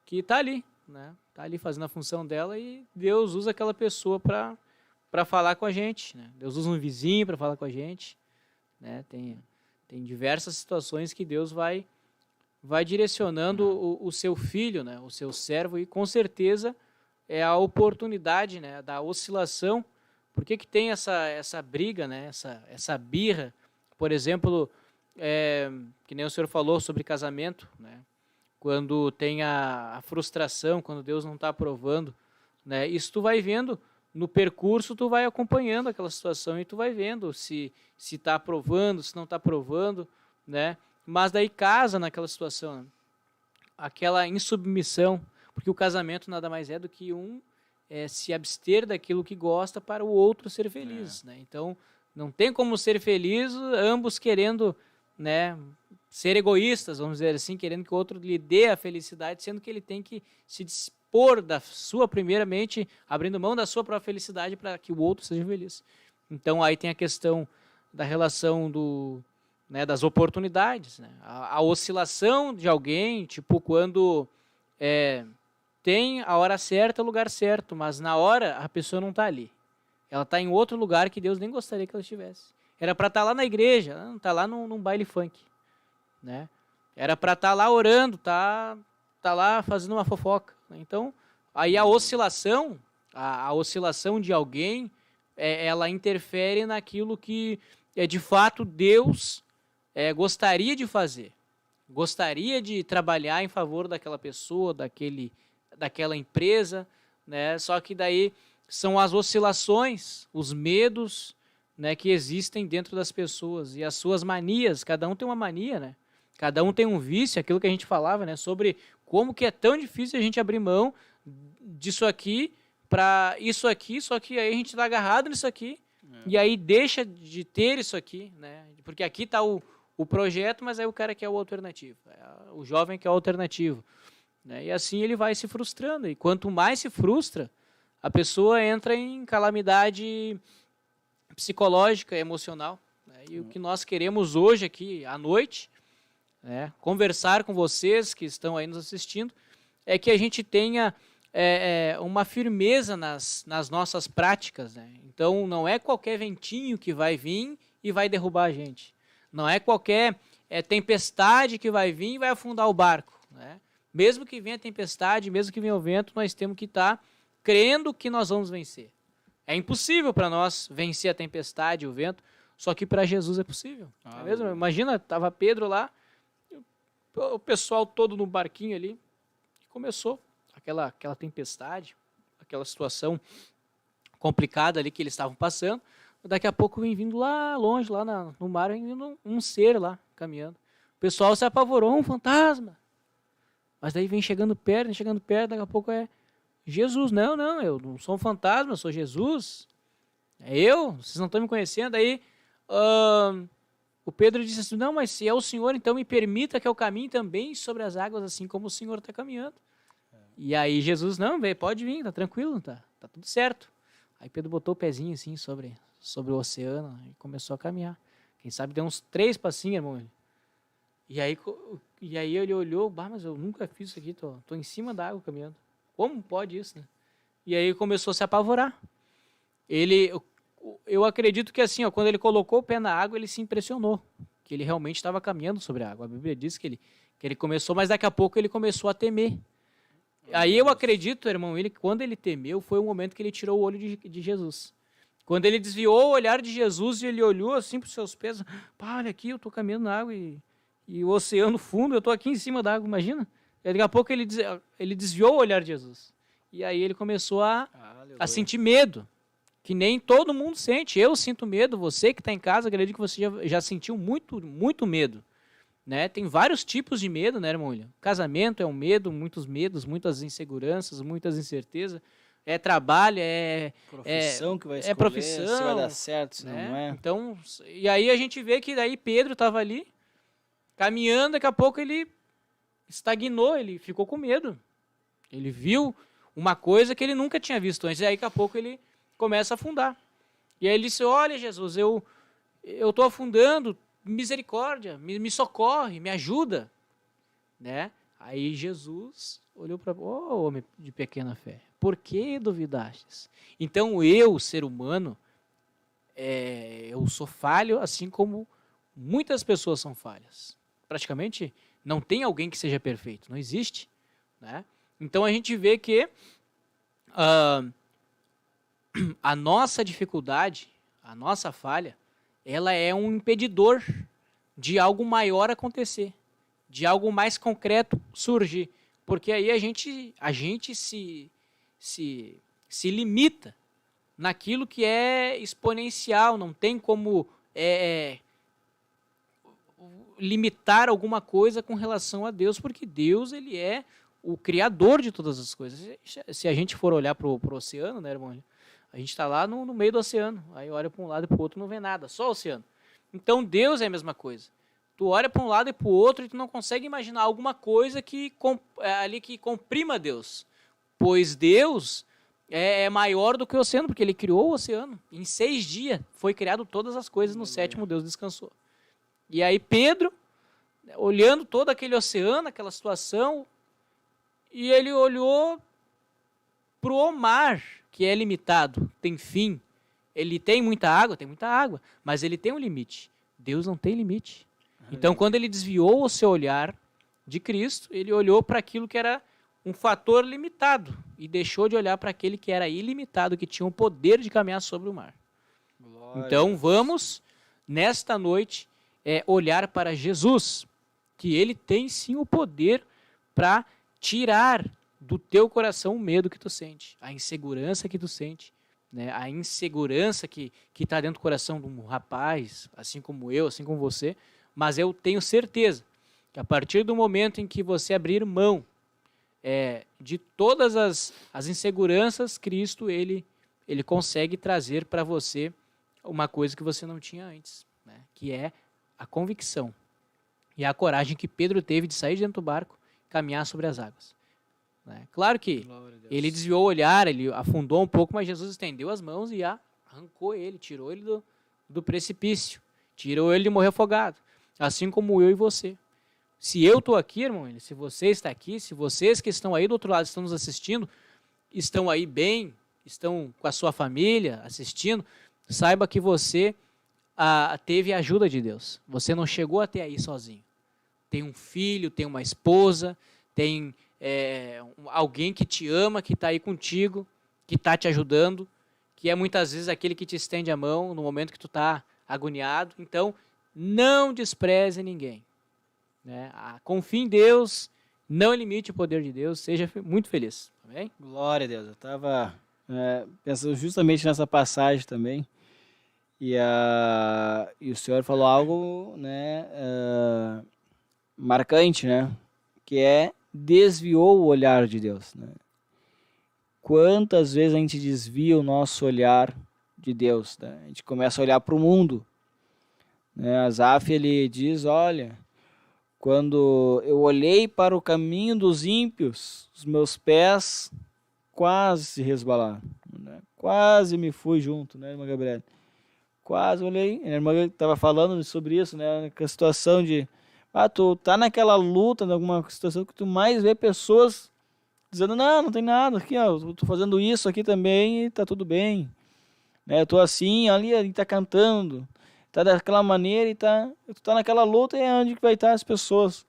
que está ali, né, tá ali fazendo a função dela, e Deus usa aquela pessoa para falar com a gente, né? Deus usa um vizinho para falar com a gente, né? Tem diversas situações que Deus vai direcionando o seu filho, né? O seu servo, e com certeza é a oportunidade, né, da oscilação. Por que tem essa briga, né, essa birra? Por exemplo, que nem o senhor falou sobre casamento, né? Quando tem a frustração, quando Deus não está aprovando, né? Isso tu vai vendo no percurso, tu vai acompanhando aquela situação e tu vai vendo se está aprovando, se não está aprovando, né? Mas daí casa naquela situação, né? Aquela insubmissão, porque o casamento nada mais é do que se abster daquilo que gosta para o outro ser feliz, né? Então, não tem como ser feliz ambos querendo, né, ser egoístas, vamos dizer assim, querendo que o outro lhe dê a felicidade, sendo que ele tem que se dispor da sua, primeiramente, abrindo mão da sua própria felicidade para que o outro seja feliz. Então, aí tem a questão da relação das oportunidades, né? A oscilação de alguém, tipo, quando tem a hora certa, o lugar certo, mas na hora a pessoa não está ali. Ela está em outro lugar que Deus nem gostaria que ela estivesse. Era para estar lá na igreja, ela não está lá num baile funk, né? Era para estar lá orando, tá lá fazendo uma fofoca, né? Então, aí a oscilação de alguém, ela interfere naquilo que de fato Deus gostaria de fazer, gostaria de trabalhar em favor daquela pessoa, daquela empresa, né? Só que daí são as oscilações, os medos, né, que existem dentro das pessoas e as suas manias. Cada um tem uma mania, né? Cada um tem um vício, aquilo que a gente falava, né, sobre como que é tão difícil a gente abrir mão disso aqui para isso aqui, só que aí a gente está agarrado nisso aqui e aí deixa de ter isso aqui, né? Porque aqui está o projeto, mas aí o cara quer o alternativo, o jovem quer o alternativo, né? E assim ele vai se frustrando, e quanto mais se frustra, a pessoa entra em calamidade psicológica, emocional, né? E o que nós queremos hoje aqui à noite, né, conversar com vocês que estão aí nos assistindo, é que a gente tenha uma firmeza nas nossas práticas, né? Então não é qualquer ventinho que vai vir e vai derrubar a gente. Não é qualquer tempestade que vai vir e vai afundar o barco, né? Mesmo que venha a tempestade, mesmo que venha o vento, nós temos que estar crendo que nós vamos vencer. É impossível para nós vencer a tempestade, o vento, só que para Jesus é possível. É mesmo? Imagina, estava Pedro lá, o pessoal todo no barquinho ali, e começou aquela tempestade, aquela situação complicada ali que eles estavam passando. Daqui a pouco vem vindo lá longe, lá no mar, vem vindo um ser lá, caminhando. O pessoal se apavorou, um fantasma. Mas daí vem chegando perto, daqui a pouco é Jesus. Não, eu não sou um fantasma, eu sou Jesus. É eu, vocês não estão me conhecendo. Aí o Pedro disse assim, não, mas se é o Senhor, então me permita que eu caminhe também sobre as águas, assim como o Senhor está caminhando. E aí Jesus, não, pode vir, tá tranquilo, tá tudo certo. Aí Pedro botou o pezinho assim sobre o oceano e começou a caminhar. Quem sabe deu uns 3 passinhos, irmão. E aí ele olhou, mas eu nunca fiz isso aqui, tô em cima da água caminhando. Como pode isso, né? E aí começou a se apavorar. Eu acredito que assim, quando ele colocou o pé na água, ele se impressionou, que ele realmente estava caminhando sobre a água. A Bíblia diz que ele começou, mas daqui a pouco ele começou a temer. Aí eu acredito, irmão, quando ele temeu, foi o momento que ele tirou o olho de Jesus. Quando ele desviou o olhar de Jesus e ele olhou assim para os seus pés, olha aqui, eu estou caminhando na água e o oceano fundo, eu estou aqui em cima da água, imagina? E daqui a pouco ele desviou o olhar de Jesus. E aí ele começou a sentir medo, que nem todo mundo sente. Eu sinto medo, você que está em casa, acredito que você já sentiu muito, muito medo. Né? Tem vários tipos de medo, né, irmão William? Casamento é um medo, muitos medos, muitas inseguranças, muitas incertezas. É trabalho, profissão que vai escolher, profissão, se vai dar certo, se né? não é. Então, e aí a gente vê que daí Pedro estava ali, caminhando, daqui a pouco ele estagnou, ele ficou com medo. Ele viu uma coisa que ele nunca tinha visto antes, e aí daqui a pouco ele começa a afundar. E aí ele disse, olha Jesus, eu estou afundando, misericórdia, me socorre, me ajuda. Né? Aí Jesus olhou para homem de pequena fé, por que duvidastes? Então eu, ser humano, eu sou falho, assim como muitas pessoas são falhas. Praticamente não tem alguém que seja perfeito, não existe. Né? Então a gente vê que a nossa dificuldade, a nossa falha, ela é um impedidor de algo maior acontecer, de algo mais concreto surgir. Porque aí a gente se limita naquilo que é exponencial, não tem como limitar alguma coisa com relação a Deus, porque Deus ele é o criador de todas as coisas. Se a gente for olhar para o oceano, né, irmão? A gente está lá no meio do oceano, aí olha para um lado e para o outro, não vê nada, só o oceano. Então Deus é a mesma coisa. Tu olha para um lado e para o outro e tu não consegue imaginar alguma coisa que comprima Deus. Pois Deus é maior do que o oceano, porque ele criou o oceano. Em 6 dias foi criado todas as coisas, no 7º Deus descansou. E aí Pedro, olhando todo aquele oceano, aquela situação, e ele olhou para o mar, que é limitado, tem fim. Ele tem muita água, mas ele tem um limite. Deus não tem limite. Então, quando ele desviou o seu olhar de Cristo, ele olhou para aquilo que era um fator limitado e deixou de olhar para aquele que era ilimitado, que tinha o poder de caminhar sobre o mar. Glória. Então, vamos, nesta noite, olhar para Jesus, que ele tem sim o poder para tirar do teu coração o medo que tu sente, a insegurança que tu sente, né? A insegurança que está dentro do coração de um rapaz, assim como eu, assim como você. Mas eu tenho certeza que a partir do momento em que você abrir mão de todas as inseguranças, Cristo ele consegue trazer para você uma coisa que você não tinha antes, né? Que é a convicção e a coragem que Pedro teve de sair de dentro do barco e caminhar sobre as águas. Né? Claro que ele desviou o olhar, ele afundou um pouco, mas Jesus estendeu as mãos e arrancou ele, tirou ele do precipício, tirou ele de morrer afogado. Assim como eu e você. Se eu estou aqui, irmão, se você está aqui, se vocês que estão aí do outro lado estão nos assistindo, estão aí bem, estão com a sua família assistindo, saiba que você teve a ajuda de Deus. Você não chegou até aí sozinho. Tem um filho, tem uma esposa, tem alguém que te ama, que está aí contigo, que está te ajudando, que é muitas vezes aquele que te estende a mão no momento que tu está agoniado. Então, não despreze ninguém. Né? Confie em Deus, não limite o poder de Deus, seja muito feliz. Amém? Glória a Deus. Eu estava pensando justamente nessa passagem também. E o Senhor falou algo, né, marcante, né? Que desviou o olhar de Deus. Né? Quantas vezes a gente desvia o nosso olhar de Deus? Né? A gente começa a olhar para o mundo. Asaf, ele diz, olha, quando eu olhei para o caminho dos ímpios, os meus pés quase se resbalaram, né? Quase me fui junto, né, irmã Gabriela? Quase olhei, a irmã estava falando sobre isso, né, com a situação de, tu tá naquela luta, em alguma situação que tu mais vê pessoas dizendo, não tem nada, aqui, eu tô fazendo isso aqui também e tá tudo bem, né, eu tô assim, ali tá cantando, tá daquela maneira e tu tá naquela luta, e é onde que vai estar as pessoas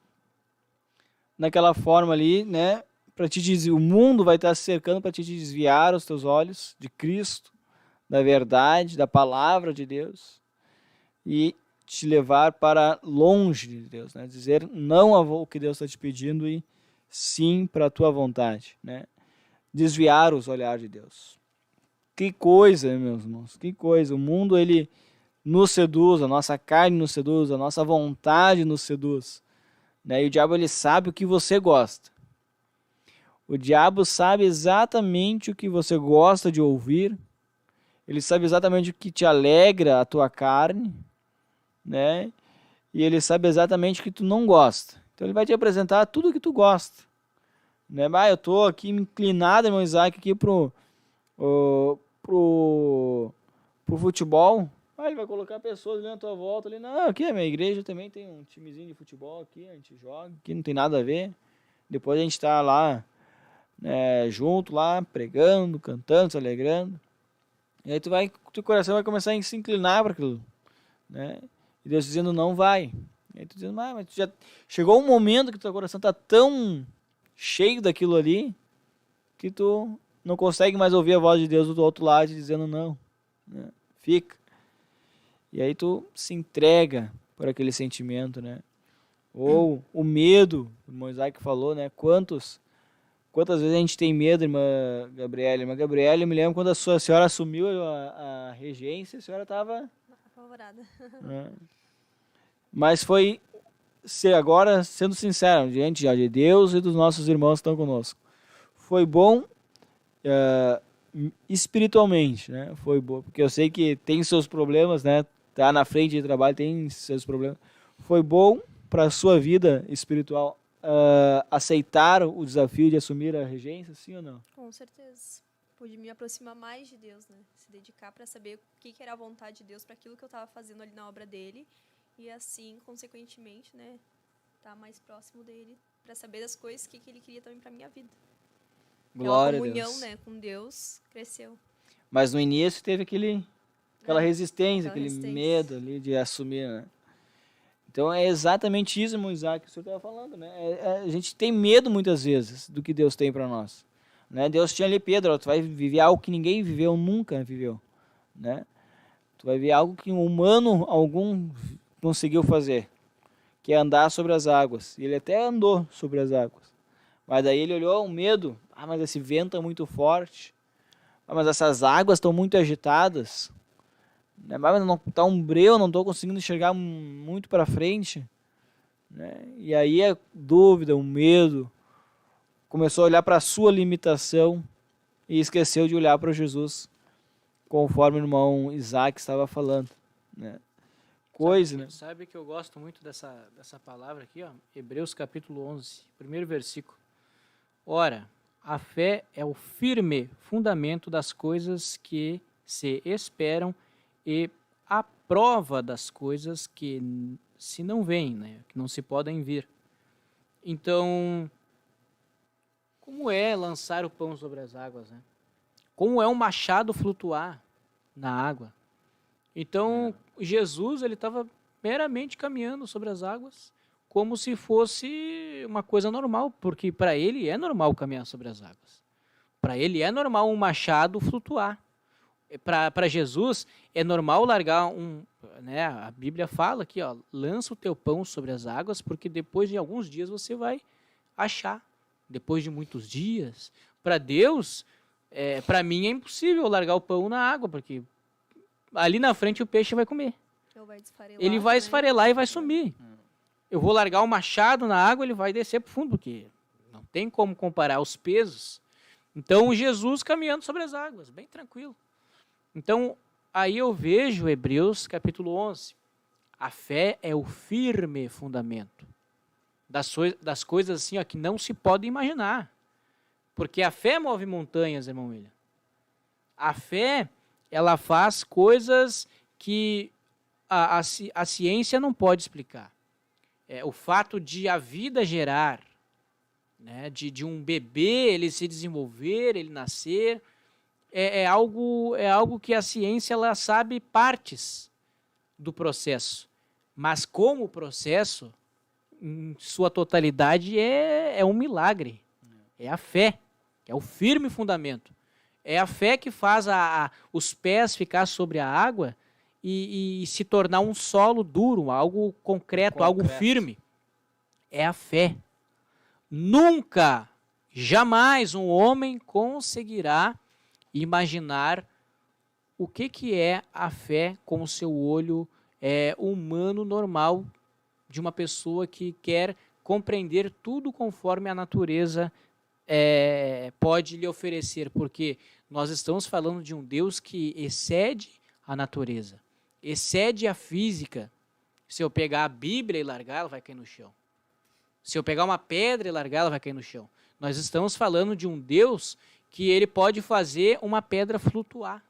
naquela forma ali, né, para te dizer, o mundo vai estar se cercando para te desviar os teus olhos de Cristo, da verdade, da palavra de Deus, e te levar para longe de Deus, né, dizer não ao que Deus está te pedindo e sim para a tua vontade, né? Desviar os olhares de Deus. Que coisa, meus irmãos, que coisa. O mundo, ele nos seduz, a nossa carne nos seduz, a nossa vontade nos seduz, né? E o diabo, ele sabe o que você gosta. O diabo sabe exatamente o que você gosta de ouvir. Ele sabe exatamente o que te alegra a tua carne, né? E ele sabe exatamente o que tu não gosta. Então ele vai te apresentar tudo o que tu gosta, né? Eu tô aqui inclinado, irmão Isaac, aqui pro futebol. Ele vai colocar pessoas ali na tua volta ali. Não, aqui a minha igreja também tem um timezinho de futebol aqui, a gente joga, aqui não tem nada a ver. Depois a gente tá lá, junto lá, pregando, cantando, se alegrando. E aí teu coração vai começar a se inclinar para aquilo, né? E Deus dizendo, não vai. E aí tu dizendo, mas tu já chegou um momento que teu coração tá tão cheio daquilo ali que tu não consegue mais ouvir a voz de Deus do outro lado dizendo não, né? Fica. E aí tu se entrega por aquele sentimento, né? Ou o medo, o irmão Isaac falou, né? Quantas vezes a gente tem medo, irmã Gabriela? Irmã Gabriela, eu me lembro quando a senhora assumiu a regência, a senhora estava apavorada. Né? Mas foi, agora, sendo sincero, diante de Deus e dos nossos irmãos que estão conosco, foi bom espiritualmente, né? Foi bom, porque eu sei que tem seus problemas, né? Tá na frente de trabalho, tem seus problemas. Foi bom para a sua vida espiritual aceitar o desafio de assumir a regência, sim ou não? Com certeza. Pude me aproximar mais de Deus, né? Se dedicar para saber o que era a vontade de Deus para aquilo que eu estava fazendo ali na obra dele e assim, consequentemente, né, estar mais próximo dele para saber das coisas que ele queria também para minha vida. Glória a comunhão, a Deus. né, com Deus cresceu. Mas no início teve aquela resistência, aquele resistência. medo ali de assumir, né? Então é exatamente isso, irmão Isaac, que o senhor estava falando, né? A gente tem medo muitas vezes do que Deus tem para nós, né? Deus tinha ali, Pedro, tu vai viver algo que ninguém viveu, nunca viveu, né? Tu vai ver algo que um humano algum conseguiu fazer, que é andar sobre as águas. E ele até andou sobre as águas. Mas daí ele olhou um medo, mas esse vento é muito forte, mas essas águas estão muito agitadas, né? Mas não tá um breu, não estou conseguindo enxergar muito para frente, né? E aí a dúvida, o medo, começou a olhar para a sua limitação e esqueceu de olhar para Jesus, conforme o irmão Isaac estava falando, né? Sabe que eu gosto muito dessa palavra aqui, ó, Hebreus capítulo 11, primeiro versículo. Ora, a fé é o firme fundamento das coisas que se esperam e a prova das coisas que se não veem, né, que não se podem vir. Então, como é lançar o pão sobre as águas, né? Como é um machado flutuar na água? Então, Jesus, ele estava meramente caminhando sobre as águas, como se fosse uma coisa normal, porque para ele é normal caminhar sobre as águas. Para ele é normal um machado flutuar. Para Jesus é normal largar né, a Bíblia fala aqui, ó, lança o teu pão sobre as águas, porque depois de alguns dias você vai achar. Depois de muitos dias. Para Deus, para mim é impossível largar o pão na água, porque ali na frente o peixe vai comer. Ele vai esfarelar e vai sumir. Eu vou largar o machado na água, ele vai descer para o fundo, porque não tem como comparar os pesos. Então, Jesus caminhando sobre as águas, bem tranquilo. Então, aí eu vejo Hebreus capítulo 11. A fé é o firme fundamento das coisas assim, ó, que não se podem imaginar. Porque a fé move montanhas, irmão William. A fé, ela faz coisas que a ciência não pode explicar. O fato de a vida gerar, né, de um bebê, ele se desenvolver, ele nascer, é algo que a ciência ela sabe partes do processo. Mas como o processo, em sua totalidade, é um milagre. É a fé, é o firme fundamento. É a fé que faz os pés ficar sobre a água e se tornar um solo duro, algo concreto, algo firme. É a fé. Nunca, jamais um homem conseguirá imaginar o que é a fé com o seu olho humano normal de uma pessoa que quer compreender tudo conforme a natureza pode lhe oferecer, porque nós estamos falando de um Deus que excede a natureza, excede a física. Se eu pegar a Bíblia e largar, ela vai cair no chão. Se eu pegar uma pedra e largar, ela vai cair no chão. Nós estamos falando de um Deus que ele pode fazer uma pedra flutuar.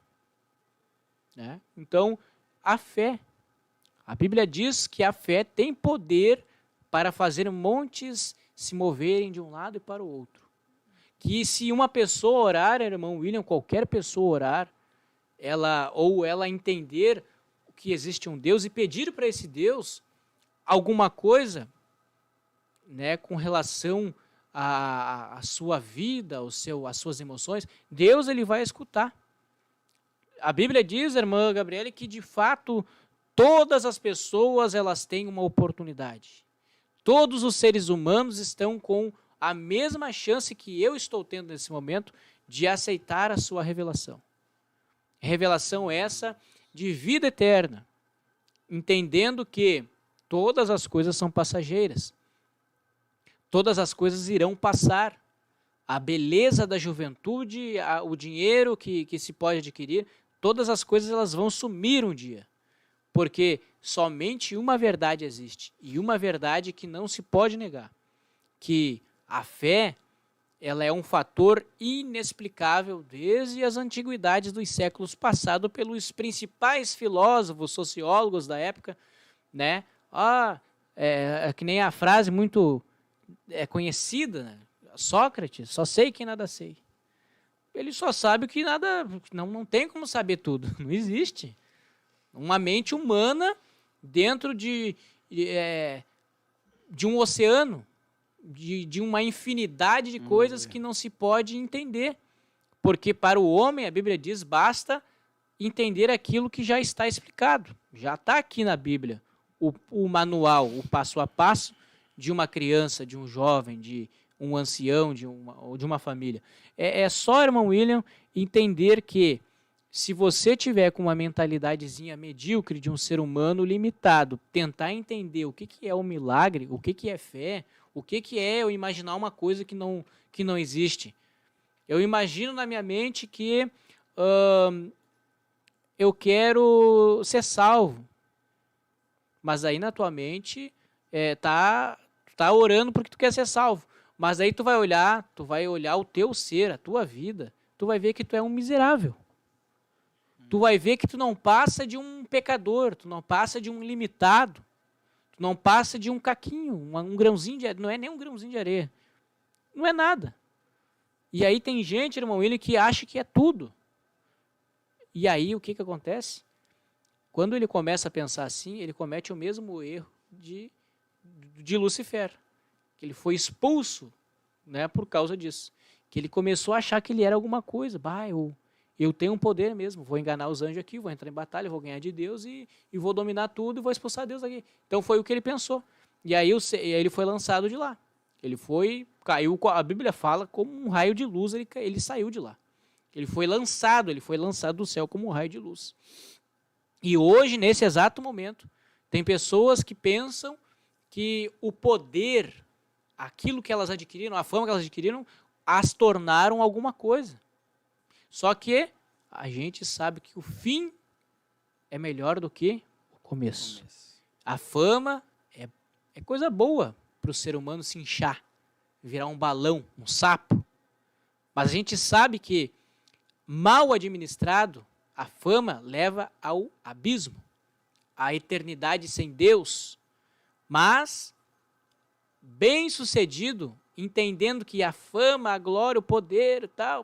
Né? Então, a fé. A Bíblia diz que a fé tem poder para fazer montes se moverem de um lado e para o outro. Que se uma pessoa orar, irmão William, qualquer pessoa orar, ela entender que existe um Deus e pedir para esse Deus alguma coisa, né, com relação à sua vida, às suas emoções, Deus ele vai escutar. A Bíblia diz, irmã Gabriele, que de fato todas as pessoas elas têm uma oportunidade. Todos os seres humanos estão com a mesma chance que eu estou tendo nesse momento de aceitar a sua revelação. Revelação essa de vida eterna, entendendo que todas as coisas são passageiras. Todas as coisas irão passar. A beleza da juventude, o dinheiro que se pode adquirir, todas as coisas elas vão sumir um dia. Porque somente uma verdade existe, e uma verdade que não se pode negar, que a fé ela é um fator inexplicável desde as antiguidades dos séculos passados pelos principais filósofos, sociólogos da época, né? Que nem a frase muito conhecida, né? Sócrates, só sei que nada sei. Ele só sabe que nada, não tem como saber tudo, não existe. Uma mente humana dentro de um oceano, de uma infinidade de coisas que não se pode entender. Porque para o homem, a Bíblia diz, basta entender aquilo que já está explicado. Já está aqui na Bíblia o manual, o passo a passo de uma criança, de um jovem, de um ancião, de uma família. É só, irmão William, entender que se você tiver com uma mentalidadezinha medíocre de um ser humano limitado, tentar entender o que é o milagre, o que é fé, o que é eu imaginar uma coisa que não existe. Eu imagino na minha mente que eu quero ser salvo, mas aí na tua mente tá orando porque tu quer ser salvo, mas aí tu vai olhar o teu ser, a tua vida, tu vai ver que tu é um miserável. Tu vai ver que tu não passa de um pecador, tu não passa de um limitado, tu não passa de um caquinho, um grãozinho de areia, não é nem um grãozinho de areia, não é nada. E aí tem gente, irmão William, que acha que é tudo. E aí o que acontece? Quando ele começa a pensar assim, ele comete o mesmo erro de Lucifer, que ele foi expulso, né, por causa disso, que ele começou a achar que ele era alguma coisa. Eu tenho um poder mesmo, vou enganar os anjos aqui, vou entrar em batalha, vou ganhar de Deus e vou dominar tudo e vou expulsar Deus daqui. Então foi o que ele pensou. E aí ele foi lançado de lá. Caiu, a Bíblia fala, como um raio de luz, ele saiu de lá. Ele foi lançado do céu como um raio de luz. E hoje, nesse exato momento, tem pessoas que pensam que o poder, aquilo que elas adquiriram, a fama que elas adquiriram, as tornaram alguma coisa. Só que a gente sabe que o fim é melhor do que o começo. A fama é coisa boa para o ser humano se inchar, virar um balão, um sapo. Mas a gente sabe que, mal administrado, a fama leva ao abismo, à eternidade sem Deus. Mas, bem sucedido, entendendo que a fama, a glória, o poder e tal,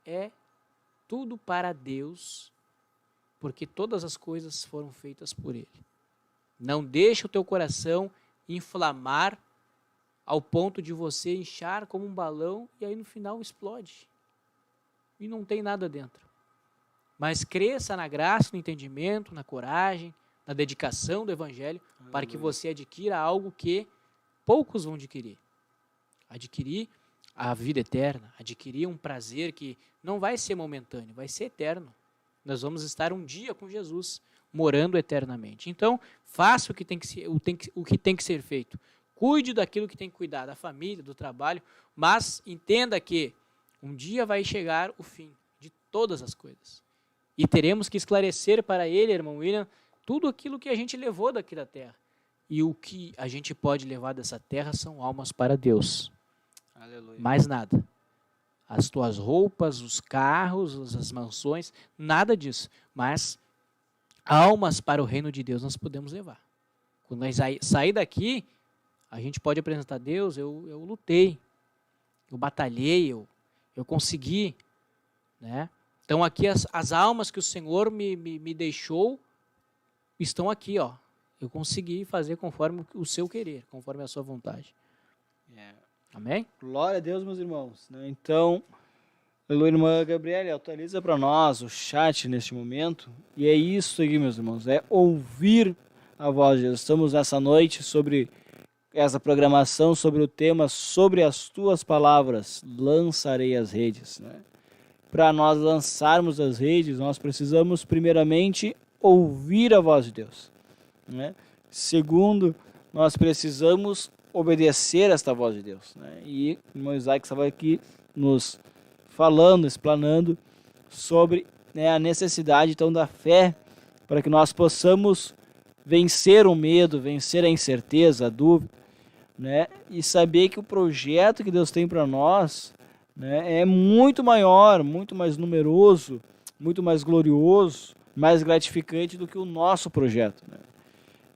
é tudo para Deus, porque todas as coisas foram feitas por Ele. Não deixe o teu coração inflamar ao ponto de você inchar como um balão e aí no final explode. E não tem nada dentro. Mas cresça na graça, no entendimento, na coragem, na dedicação do Evangelho, para que você adquira algo que poucos vão adquirir. adquirir a vida eterna, adquirir um prazer que não vai ser momentâneo, vai ser eterno. Nós vamos estar um dia com Jesus, morando eternamente. Então, faça o que tem que ser feito. Cuide daquilo que tem que cuidar, da família, do trabalho, mas entenda que um dia vai chegar o fim de todas as coisas. E teremos que esclarecer para ele, irmão William, tudo aquilo que a gente levou daqui da terra. E o que a gente pode levar dessa terra são almas para Deus. Aleluia. Mais nada. As tuas roupas, os carros, as mansões, nada disso. Mas almas para o reino de Deus nós podemos levar. Quando nós sair daqui, a gente pode apresentar a Deus, eu lutei, eu batalhei, eu consegui, né? Então aqui as almas que o Senhor me deixou estão aqui, ó. Eu consegui fazer conforme o seu querer, conforme a sua vontade. Amém? Glória a Deus, meus irmãos. Né? Então, a irmã Gabriela atualiza para nós o chat neste momento. E é isso aqui, meus irmãos, é ouvir a voz de Deus. Estamos nessa noite sobre essa programação, sobre o tema, sobre as tuas palavras, lançarei as redes. Né? Para nós lançarmos as redes, nós precisamos primeiramente ouvir a voz de Deus. Né? Segundo, nós precisamos obedecer esta voz de Deus. Né? E o irmão Isaac estava aqui nos falando, explanando sobre, né, a necessidade então da fé para que nós possamos vencer o medo, vencer a incerteza, a dúvida, né? E saber que o projeto que Deus tem para nós, né, é muito maior, muito mais numeroso, muito mais glorioso, mais gratificante do que o nosso projeto. Né?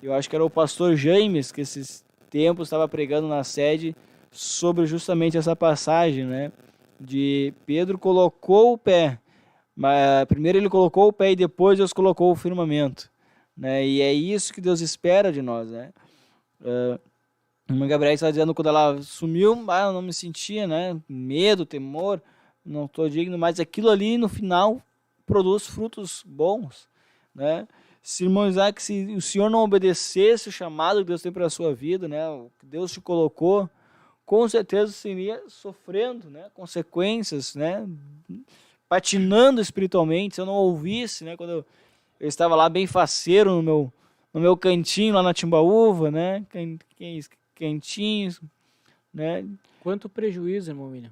Eu acho que era o pastor James que esses tempos estava pregando na sede sobre justamente essa passagem, né? De Pedro colocou o pé, mas primeiro ele colocou o pé e depois Deus colocou o firmamento, né? E é isso que Deus espera de nós, né? A irmã Gabriela está dizendo quando ela sumiu, eu não me sentia, né? Medo, temor, não estou digno, mas aquilo ali no final produz frutos bons, né? Se, irmão Isaac, se o senhor não obedecesse o chamado que Deus tem para a sua vida, né? O que Deus te colocou, com certeza você iria sofrendo, né? Consequências, né? Patinando espiritualmente. Se eu não ouvisse, né? Quando eu estava lá bem faceiro no meu cantinho lá na Timbaúva, né? Quentinho, né? Quanto prejuízo, irmão William?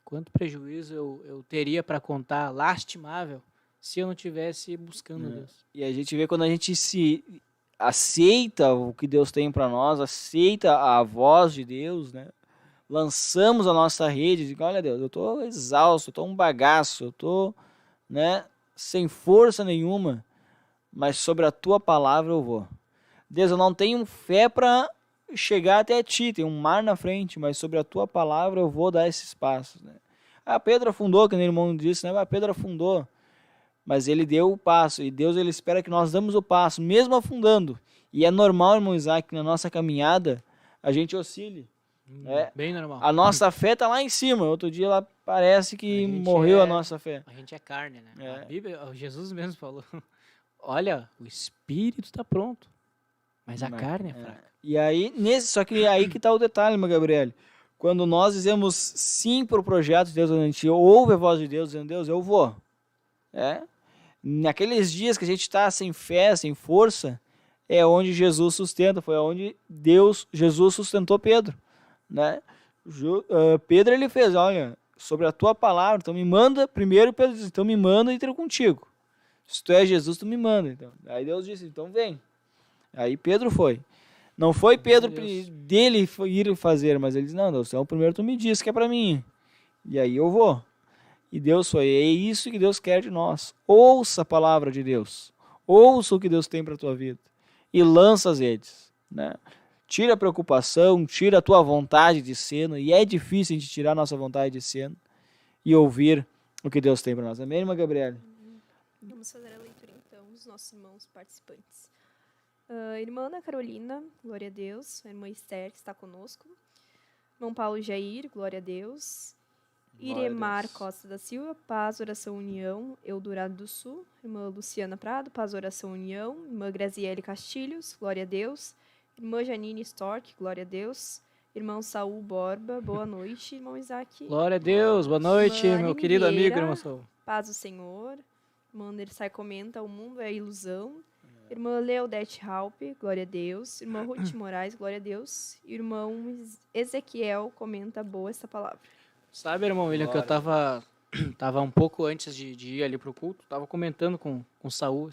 Quanto prejuízo eu teria para contar, lastimável, se eu não estivesse buscando a Deus. E a gente vê quando a gente se aceita o que Deus tem para nós, aceita a voz de Deus, né? Lançamos a nossa rede, digo, olha Deus, eu estou exausto, eu estou um bagaço, eu estou, né, sem força nenhuma, mas sobre a tua palavra eu vou. Deus, eu não tenho fé para chegar até ti, tem um mar na frente, mas sobre a tua palavra eu vou dar esses passos. Né? Pedro afundou, que o irmão disse, né? Pedro afundou. Mas ele deu o passo, e Deus ele espera que nós damos o passo, mesmo afundando. E é normal, irmão Isaac, que na nossa caminhada a gente oscile. Bem normal. A nossa fé está lá em cima. Outro dia lá parece que morreu a nossa fé. A gente é carne, né? A Bíblia, Jesus mesmo falou, olha, o espírito está pronto, mas a carne é fraca. E aí, só que aí que está o detalhe, irmã Gabriele. Quando nós dizemos sim para o projeto de Deus, a gente ouve a voz de Deus, dizendo, Deus, eu vou. Naqueles dias que a gente está sem fé, sem força, é onde Jesus sustenta, foi onde Jesus sustentou Pedro, né? Pedro ele fez, olha, sobre a tua palavra, então me manda, primeiro Pedro disse, então me manda e ter contigo, se tu és Jesus, tu me manda, então. Aí Deus disse, então vem, aí Pedro foi, não foi Pedro dele ir fazer, mas ele disse, não, Deus, então primeiro tu me disse que é para mim, e aí eu vou. E Deus foi. É isso que Deus quer de nós. Ouça a palavra de Deus. Ouça o que Deus tem para a tua vida. E lança as redes. Né? Tira a preocupação, tira a tua vontade de cena. E é difícil a gente tirar a nossa vontade de cena e ouvir o que Deus tem para nós. Amém, irmã Gabriela? Vamos fazer a leitura, então, dos nossos irmãos participantes. Irmã Ana Carolina, glória a Deus. A irmã Esther, que está conosco. Irmão Paulo Jair, glória a Deus. Iremar Costa da Silva, Paz, Oração União, Eldorado do Sul. Irmã Luciana Prado, Paz, Oração União. Irmã Graziele Castilhos, glória a Deus. Irmã Janine Stork, glória a Deus. Irmão Saul Borba, boa noite. Irmão Isaac, Glória a Deus, boa noite, Irmã meu querido amigo, Vieira. irmão Saul. paz do Senhor. Irmã Nersai comenta, o mundo é ilusão. Irmã Leodete Halpe, glória a Deus. Irmã Ruth Moraes, glória a Deus. Irmão Ezequiel comenta, boa essa palavra. Sabe, irmão William, que eu tava um pouco antes de ir ali pro culto, tava comentando com o Saul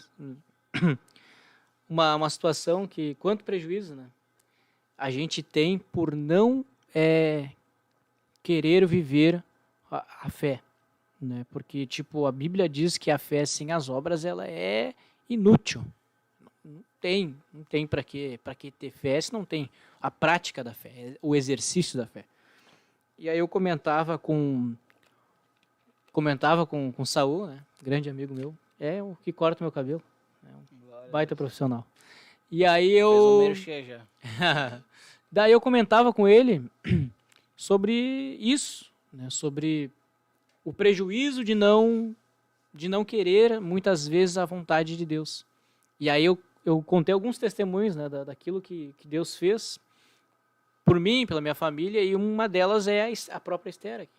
uma situação que, quanto prejuízo, né? A gente tem por não querer viver a fé, né? Porque, tipo, a Bíblia diz que a fé sem as obras, ela é inútil. Não tem para que ter fé se não tem a prática da fé, o exercício da fé. E aí eu comentava com Saul, né? Grande amigo meu, é o que corta meu cabelo, é um baita profissional. E aí eu daí eu comentava com ele sobre isso, né? Sobre o prejuízo de não querer muitas vezes a vontade de Deus. E aí eu contei alguns testemunhos, né, daquilo que Deus fez por mim, pela minha família, e uma delas é a própria Esther aqui.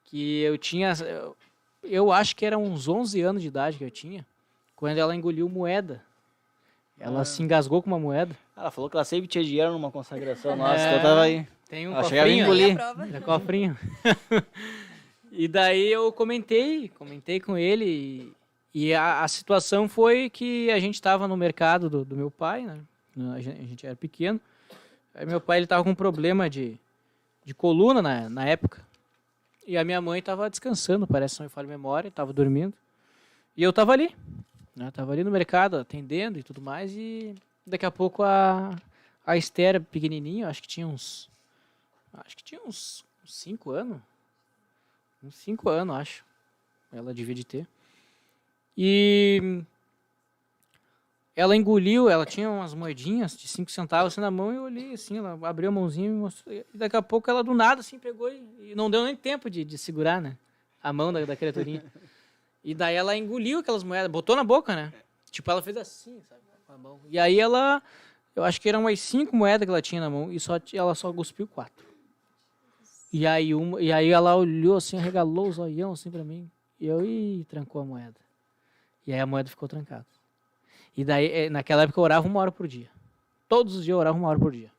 Que eu acho que era uns 11 anos de idade que eu tinha, quando ela engoliu moeda. Ela se engasgou com uma moeda. Ela falou que ela sempre tinha dinheiro numa consagração nossa, que eu tava aí. Tem um Ela chegava a cofrinho. engolir. É cofrinho. E daí eu comentei com ele, e a situação foi que a gente estava no mercado do meu pai, né? A gente era pequeno. Aí meu pai estava com um problema de coluna na época. E a minha mãe estava descansando, parece que não me falha a memória, estava dormindo. E eu estava ali, né? Tava ali no mercado, atendendo e tudo mais. E daqui a pouco a Esther, pequenininha, acho que tinha uns 5 anos. Uns 5 anos, acho. Ela devia de ter. E ela engoliu, ela tinha umas moedinhas de 5 centavos assim na mão, e eu olhei assim, ela abriu a mãozinha e me mostrou. E daqui a pouco ela do nada assim pegou e não deu nem tempo de segurar, né? A mão da criaturinha. E daí ela engoliu aquelas moedas, botou na boca, né? Tipo, ela fez assim, sabe? Com a mão. E aí eu acho que eram umas 5 moedas que ela tinha na mão, e ela só cuspiu 4. E aí ela olhou assim, arregalou os olhão assim pra mim. E trancou a moeda. E aí a moeda ficou trancada. E daí, naquela época eu orava 1 hora por dia. Todos os dias eu orava 1 hora por dia.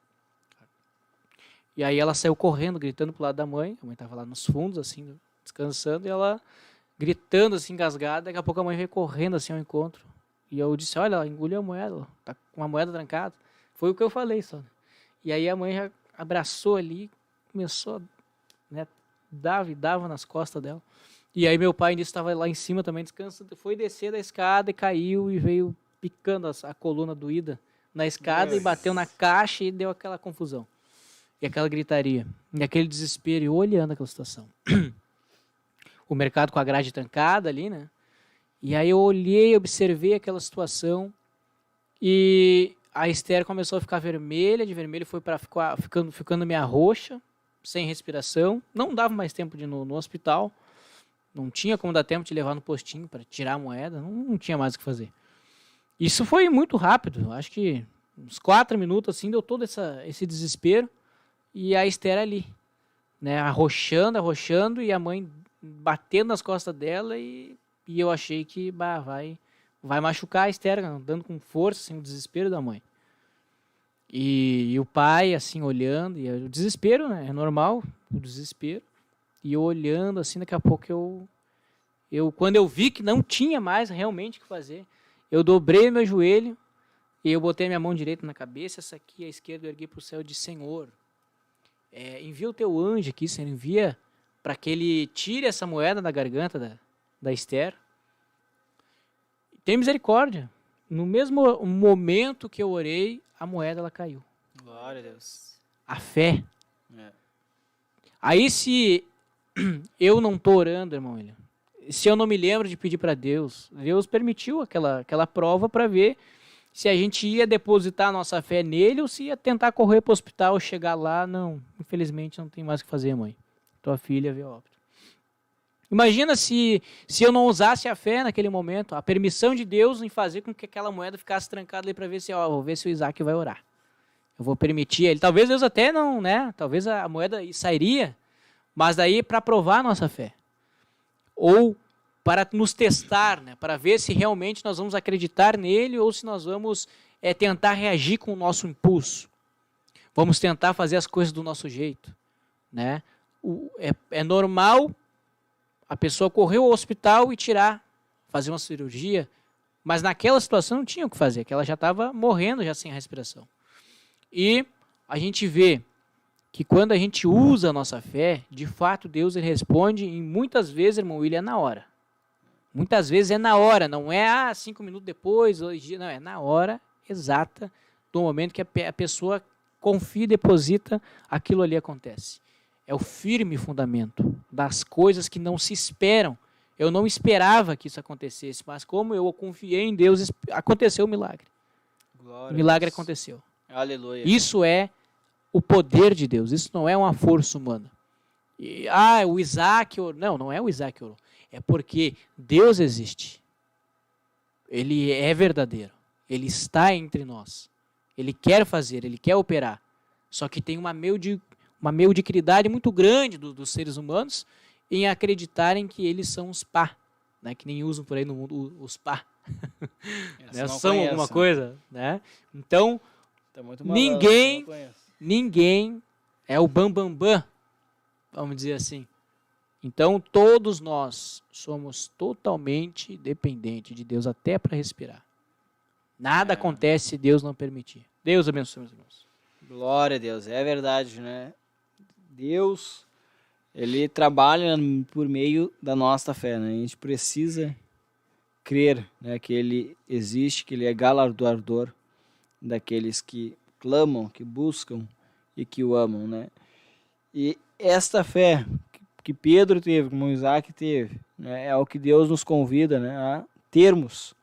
E aí ela saiu correndo, gritando pro lado da mãe. A mãe tava lá nos fundos, assim, descansando. E ela gritando, assim, engasgada. Daqui a pouco a mãe veio correndo, assim, ao encontro. E eu disse, olha, ela engoliu a moeda. Tá com a moeda trancada. Foi o que eu falei só. E aí a mãe já abraçou ali, começou a, né, dava nas costas dela. E aí meu pai nisso estava lá em cima também descansando, foi descer da escada e caiu e veio picando a coluna doída na escada e bateu na caixa e deu aquela confusão. E aquela gritaria, e aquele desespero, e eu olhando aquela situação. O mercado com a grade trancada ali, né? E aí eu olhei, observei aquela situação e a Esther começou a ficar vermelha, de vermelho foi para ficando meio roxa, sem respiração. Não dava mais tempo de ir no hospital. Não tinha como dar tempo de levar no postinho para tirar a moeda. Não tinha mais o que fazer. Isso foi muito rápido. Acho que uns 4 minutos assim deu todo esse desespero. E a Esther ali, né, arrochando, e a mãe batendo nas costas dela. E eu achei que vai machucar a Esther, andando com força, assim, o desespero da mãe. E o pai, assim, olhando, e o desespero, né? É normal, o desespero. E eu olhando, assim, daqui a pouco quando eu vi que não tinha mais realmente o que fazer, eu dobrei meu joelho e eu botei minha mão direita na cabeça, essa aqui, a esquerda, eu ergui para o céu e disse, Senhor, envia o teu anjo aqui, Senhor, envia para que ele tire essa moeda da garganta da Esther. Tem misericórdia. No mesmo momento que eu orei, a moeda ela caiu. Glória a Deus. A fé. Aí se eu não estou orando, irmão William, se eu não me lembro de pedir para Deus permitiu aquela prova para ver se a gente ia depositar a nossa fé nele ou se ia tentar correr para o hospital ou chegar lá. Não, infelizmente não tem mais o que fazer, mãe. Tua filha veio óbito. Imagina se eu não usasse a fé naquele momento, a permissão de Deus em fazer com que aquela moeda ficasse trancada ali para ver se, vou ver se o Isaac vai orar. Eu vou permitir ele. Talvez Deus até não, né? Talvez a moeda sairia, mas daí para provar a nossa fé. Ou para nos testar, né? Para ver se realmente nós vamos acreditar nele ou se nós vamos tentar reagir com o nosso impulso. Vamos tentar fazer as coisas do nosso jeito, né? É normal a pessoa correr ao hospital e fazer uma cirurgia, mas naquela situação não tinha o que fazer, que ela já estava morrendo já sem a respiração. E a gente vê que quando a gente usa a nossa fé, de fato Deus ele responde, e muitas vezes, irmão William, é na hora. Muitas vezes é na hora, não é 5 minutos depois, não, é na hora exata do momento que a pessoa confia e deposita, aquilo ali acontece. É o firme fundamento das coisas que não se esperam. Eu não esperava que isso acontecesse, mas como eu confiei em Deus, aconteceu o milagre. Glória O milagre a Deus. aconteceu. Aleluia. Isso é o poder de Deus, isso não é uma força humana. O Isaac orou. Não é o Isaac orou. É porque Deus existe. Ele é verdadeiro. Ele está entre nós. Ele quer fazer, ele quer operar. Só que tem uma mediocridade muito grande dos seres humanos em acreditarem que eles são os pá, né? Que nem usam por aí no mundo os pá. Né? São conheço, alguma né? coisa, né? Então, Tá muito Ninguém- malandro, não conheço. ninguém é o bambambam, vamos dizer assim. Então, todos nós somos totalmente dependentes de Deus até para respirar. Nada acontece se Deus não permitir. Deus abençoe, meus irmãos. Glória a Deus, é verdade, né? Deus, ele trabalha por meio da nossa fé, né? A gente precisa crer, né, que ele existe, que ele é galardoador daqueles que clamam, que buscam e que o amam, né? E esta fé que Pedro teve, como Isaac teve, né, é o que Deus nos convida, né, a termos,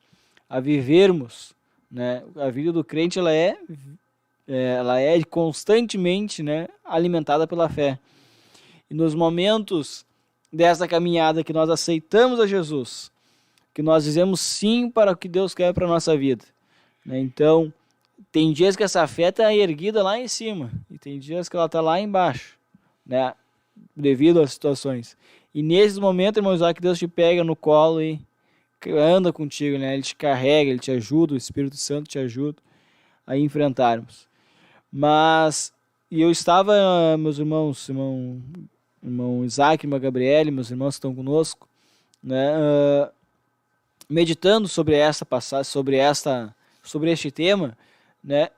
a vivermos, né? A vida do crente ela é constantemente, né, alimentada pela fé. E nos momentos dessa caminhada que nós aceitamos a Jesus, que nós dizemos sim para o que Deus quer para a nossa vida, né? Então, tem dias que essa fé está erguida lá em cima e tem dias que ela está lá embaixo, né, devido às situações. E nesses momentos, irmão Isaac, Deus te pega no colo e anda contigo, né? Ele te carrega, ele te ajuda, o Espírito Santo te ajuda a enfrentarmos. Mas, e eu estava, meus irmãos, irmão Isaac, irmã Gabriele, meus irmãos que estão conosco, né, meditando sobre essa passagem, sobre este tema, né,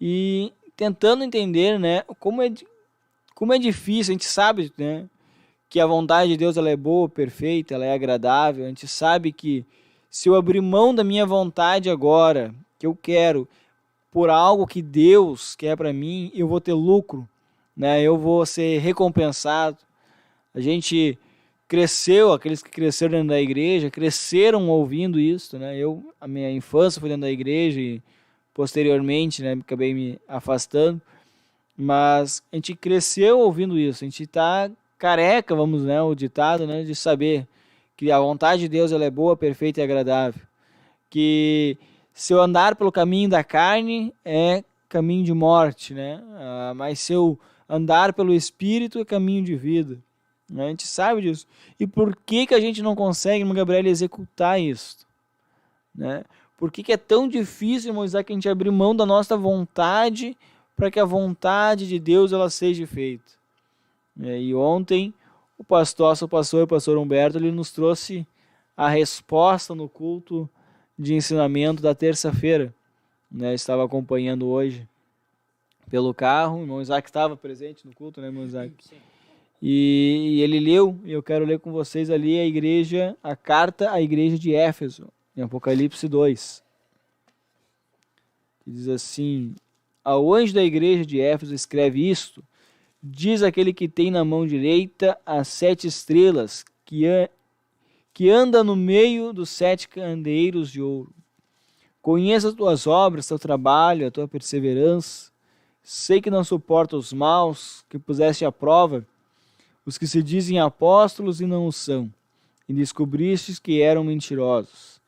e tentando entender, né, como é difícil. A gente sabe, né, que a vontade de Deus ela é boa, perfeita, ela é agradável. A gente sabe que se eu abrir mão da minha vontade agora, que eu quero, por algo que Deus quer para mim, eu vou ter lucro, né? Eu vou ser recompensado. A gente cresceu, aqueles que cresceram dentro da igreja, cresceram ouvindo isso, né? A minha infância foi dentro da igreja e posteriormente, né, acabei me afastando, mas a gente cresceu ouvindo isso. A gente está careca, vamos, né, o ditado, né, de saber que a vontade de Deus ela é boa, perfeita e agradável. Que se eu andar pelo caminho da carne, é caminho de morte, né? Mas se eu andar pelo Espírito, é caminho de vida. Né? A gente sabe disso. E por que a gente não consegue, irmão Gabriel, executar isso? Né? Por que é tão difícil, irmão Isaac, a gente abrir mão da nossa vontade para que a vontade de Deus ela seja feita? E ontem, o pastor Humberto, ele nos trouxe a resposta no culto de ensinamento da terça-feira, né? Estava acompanhando hoje pelo carro, o irmão Isaac estava presente no culto, né, irmão Isaac? Sim. E ele leu, e eu quero ler com vocês ali a carta à igreja de Éfeso, em Apocalipse 2. Que diz assim: ao anjo da igreja de Éfeso escreve isto, diz aquele que tem na mão direita as 7 estrelas, que anda no meio dos 7 candeeiros de ouro. Conheço as tuas obras, teu trabalho, a tua perseverança. Sei que não suporta os maus, que puseste à prova os que se dizem apóstolos e não o são, e descobristes que eram mentirosos.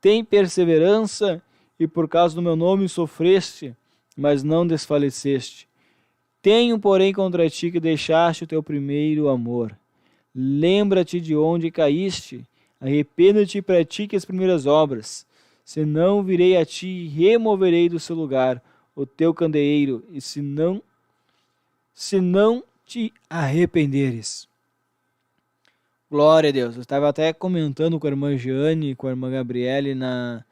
Tem perseverança, e por causa do meu nome sofreste mas não desfaleceste. Tenho, porém, contra ti que deixaste o teu primeiro amor. Lembra-te de onde caíste, arrependa-te e pratique as primeiras obras. Senão virei a ti e removerei do seu lugar o teu candeeiro, e se não te arrependeres. Glória a Deus. Eu estava até comentando com a irmã Jeane e com a irmã Gabriele na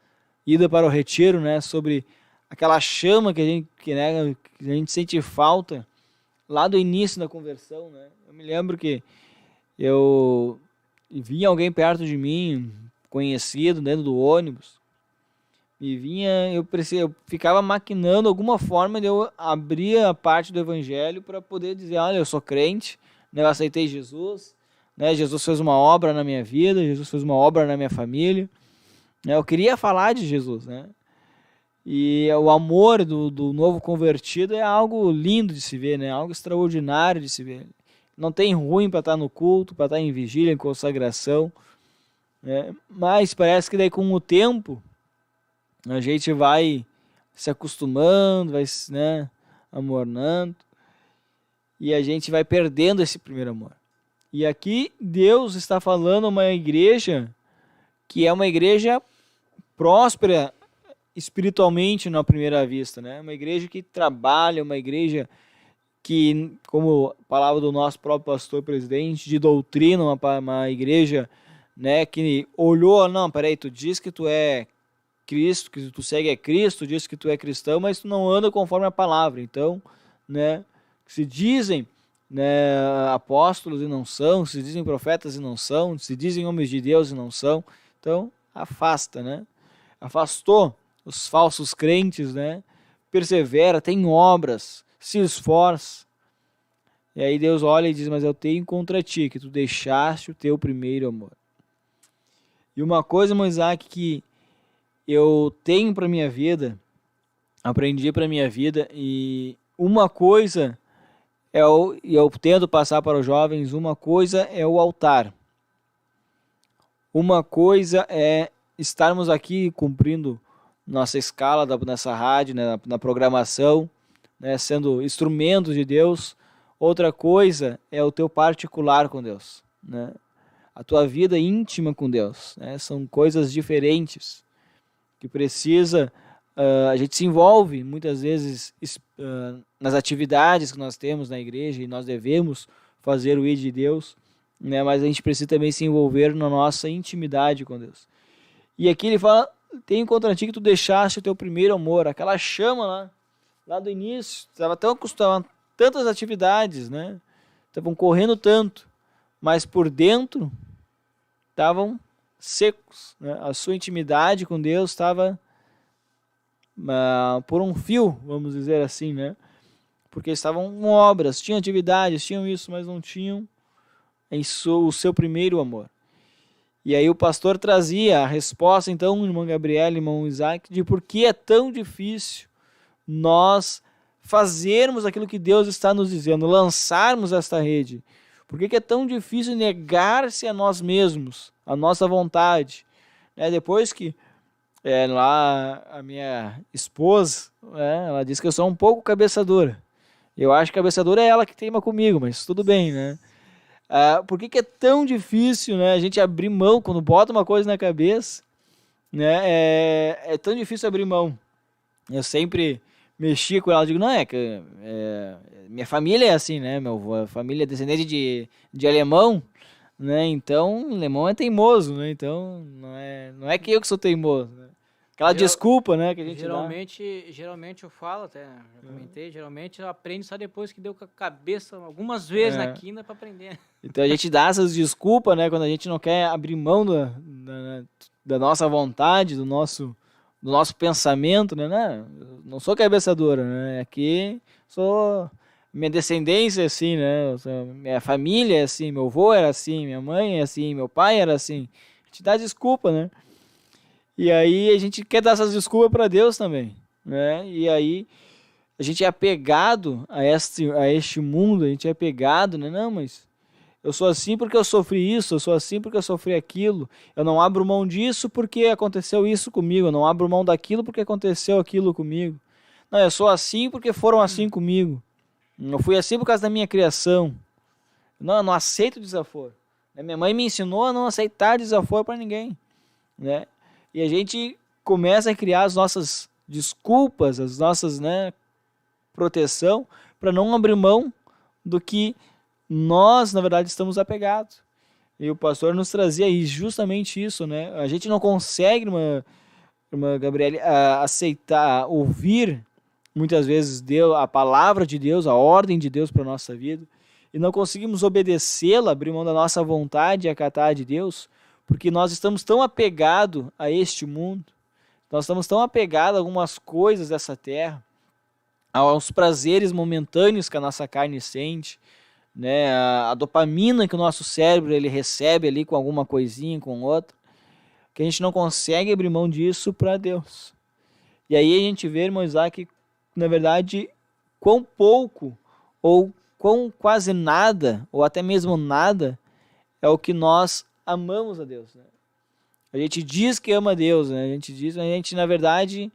ida para o retiro, né, sobre aquela chama que a gente sente falta lá do início da conversão, né? Eu me lembro que eu vinha alguém perto de mim, conhecido, dentro do ônibus, e vinha, eu ficava maquinando alguma forma de eu abrir a parte do evangelho para poder dizer, olha, eu sou crente, né, eu aceitei Jesus, né, Jesus fez uma obra na minha vida, Jesus fez uma obra na minha família, né, eu queria falar de Jesus, né? E o amor do novo convertido é algo lindo de se ver, né? Algo extraordinário de se ver. Não tem ruim para estar no culto, para estar em vigília, em consagração, né? Mas parece que daí com o tempo a gente vai se acostumando, vai, né, amornando, e a gente vai perdendo esse primeiro amor. E aqui Deus está falando uma igreja que é uma igreja próspera espiritualmente na primeira vista, né? Uma igreja que trabalha, uma igreja que, como a palavra do nosso próprio pastor presidente, de doutrina, uma igreja, né, que olhou, não, peraí, tu diz que tu é Cristo, que tu segue a Cristo, diz que tu é cristão, mas tu não anda conforme a palavra. Então, né, se dizem, né, apóstolos e não são, se dizem profetas e não são, se dizem homens de Deus e não são, então afasta, né? Afastou os falsos crentes, né? Persevera, tem obras, se esforça. E aí Deus olha e diz, mas eu tenho contra ti, que tu deixaste o teu primeiro amor. E uma coisa, Isaac, que eu tenho para minha vida, aprendi para minha vida, e uma coisa eu tento passar para os jovens, uma coisa é o altar. Uma coisa é estarmos aqui cumprindo nossa escala nessa rádio, né, na programação, né, sendo instrumentos de Deus. Outra coisa é o teu particular com Deus, né? A tua vida íntima com Deus, né? São coisas diferentes que precisa, a gente se envolve muitas vezes nas atividades que nós temos na igreja e nós devemos fazer o ir de Deus, né? Mas a gente precisa também se envolver na nossa intimidade com Deus. E aqui ele fala, tenho contra ti que tu deixaste o teu primeiro amor, aquela chama lá do início, estava tão acostumado, tantas atividades, né? Estavam correndo tanto, mas por dentro estavam secos, né? A sua intimidade com Deus estava por um fio, vamos dizer assim, né? Porque estavam com obras, tinham atividades, tinham isso, mas não tinham o seu primeiro amor. E aí o pastor trazia a resposta, então, irmão Gabriel, irmão Isaac, de por que é tão difícil nós fazermos aquilo que Deus está nos dizendo, lançarmos esta rede. Por que é tão difícil negar-se a nós mesmos, a nossa vontade? Depois que lá a minha esposa, ela disse que eu sou um pouco cabeça dura. Eu acho que cabeça dura é ela que teima comigo, mas tudo bem, né? Por que é tão difícil, né, a gente abrir mão quando bota uma coisa na cabeça, né? É tão difícil abrir mão. Eu sempre mexia com ela, digo, não, minha família é assim, né? Minha família é descendente de alemão, né? Então, alemão é teimoso, né? Então, não é que eu que sou teimoso, né? Aquela desculpa, né, que a gente geralmente eu falo, até já comentei, geralmente eu aprendo só depois que deu com a cabeça algumas vezes na quina para aprender. Então a gente dá essas desculpas, né, quando a gente não quer abrir mão da nossa vontade, do nosso pensamento, né? Não sou cabeça dura, né? Aqui minha descendência é assim, né? Minha família é assim, meu avô era assim, minha mãe é assim, meu pai era assim. A gente dá desculpa, né? E aí a gente quer dar essas desculpas para Deus também, né? E aí a gente é apegado a este mundo, a gente é apegado, né? Não, mas eu sou assim porque eu sofri isso, eu sou assim porque eu sofri aquilo. Eu não abro mão disso porque aconteceu isso comigo, eu não abro mão daquilo porque aconteceu aquilo comigo. Não, eu sou assim porque foram assim comigo. Eu fui assim por causa da minha criação. Não, eu não aceito desaforo. Minha mãe me ensinou a não aceitar desaforo para ninguém, né? E a gente começa a criar as nossas desculpas, as nossas, né, proteção para não abrir mão do que nós, na verdade, estamos apegados. E o pastor nos trazia aí justamente isso, né? A gente não consegue, irmã Gabriele, aceitar, ouvir muitas vezes Deus, a palavra de Deus, a ordem de Deus para a nossa vida, e não conseguimos obedecê-la, abrir mão da nossa vontade e acatar a de Deus, porque nós estamos tão apegados a este mundo, nós estamos tão apegados a algumas coisas dessa terra, aos prazeres momentâneos que a nossa carne sente, né, a dopamina que o nosso cérebro ele recebe ali com alguma coisinha, com outra, que a gente não consegue abrir mão disso para Deus. E aí a gente vê, irmão Isaac, na verdade, quão pouco, ou quão quase nada, ou até mesmo nada, é o que nós amamos a Deus, né? A gente diz que ama a Deus, né? A gente, na verdade,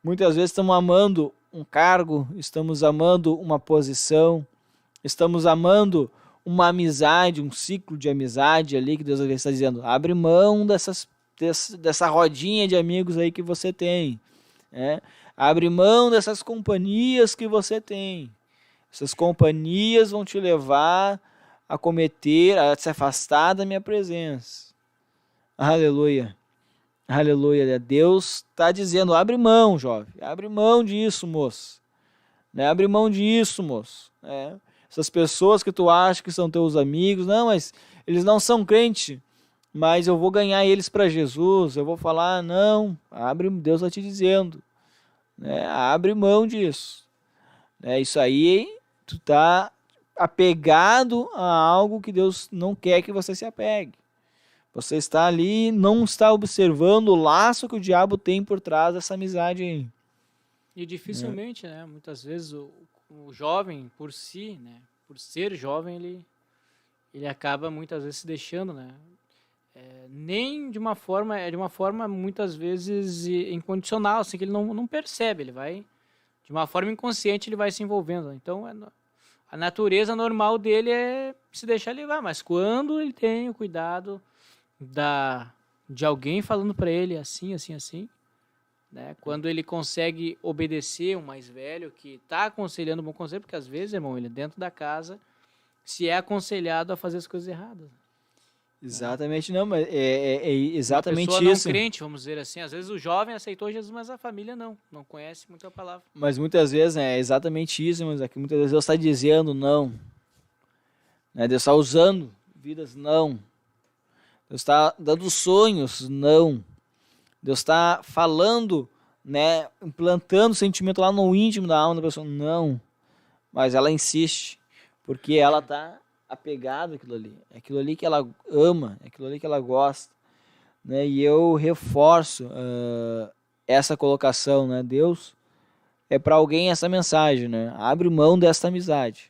muitas vezes estamos amando um cargo, estamos amando uma posição, estamos amando uma amizade, um ciclo de amizade ali que Deus está dizendo, abre mão dessa rodinha de amigos aí que você tem, né? Abre mão dessas companhias que você tem. Essas companhias vão te levar a se afastar da minha presença. Aleluia. Aleluia. Deus está dizendo, abre mão, jovem. Abre mão disso, moço. Né? Abre mão disso, moço. Essas pessoas que tu acha que são teus amigos, não, mas eles não são crentes, mas eu vou ganhar eles para Jesus. Eu vou falar, não, Deus está te dizendo. Né? Abre mão disso. Isso aí, tu está apegado a algo que Deus não quer que você se apegue. Você está ali, não está observando o laço que o diabo tem por trás dessa amizade aí. E dificilmente, né? Muitas vezes o jovem por si, né? Por ser jovem, ele acaba muitas vezes se deixando, né? Nem de uma forma, de uma forma muitas vezes incondicional, assim, que ele não percebe, ele vai, de uma forma inconsciente, ele vai se envolvendo. Então, a natureza normal dele é se deixar levar, mas quando ele tem o cuidado de alguém falando para ele assim, assim, assim, né? Quando ele consegue obedecer um mais velho que está aconselhando um bom conselho, porque às vezes, irmão, ele dentro da casa se é aconselhado a fazer as coisas erradas. Exatamente, não, mas é exatamente uma pessoa isso. não crente, vamos dizer assim. Às vezes o jovem aceitou Jesus, mas a família não conhece muito a palavra. Mas muitas vezes, né, é exatamente isso, mas aqui muitas vezes Deus está dizendo não. Né, Deus está usando vidas, não. Deus está dando sonhos, não. Deus está falando, né, implantando sentimento lá no íntimo da alma da pessoa, não. Mas ela insiste, porque ela está apegada àquilo ali que ela ama, aquilo ali que ela gosta, né? E eu reforço essa colocação, né? Deus é para alguém essa mensagem, né? Abre mão desta amizade,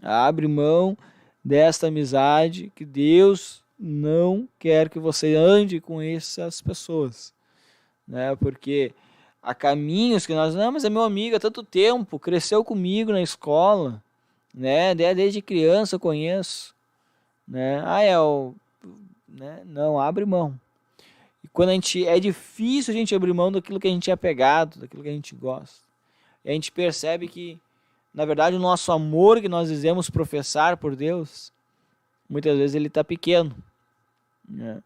abre mão desta amizade, que Deus não quer que você ande com essas pessoas, né? Porque há caminhos que não, mas é meu amigo há tanto tempo, cresceu comigo na escola, né? Desde criança eu conheço, né? Né? Não, abre mão. E quando é difícil a gente abrir mão daquilo que a gente é apegado, daquilo que a gente gosta. E a gente percebe que, na verdade, o nosso amor que nós dizemos professar por Deus, muitas vezes ele está pequeno, né?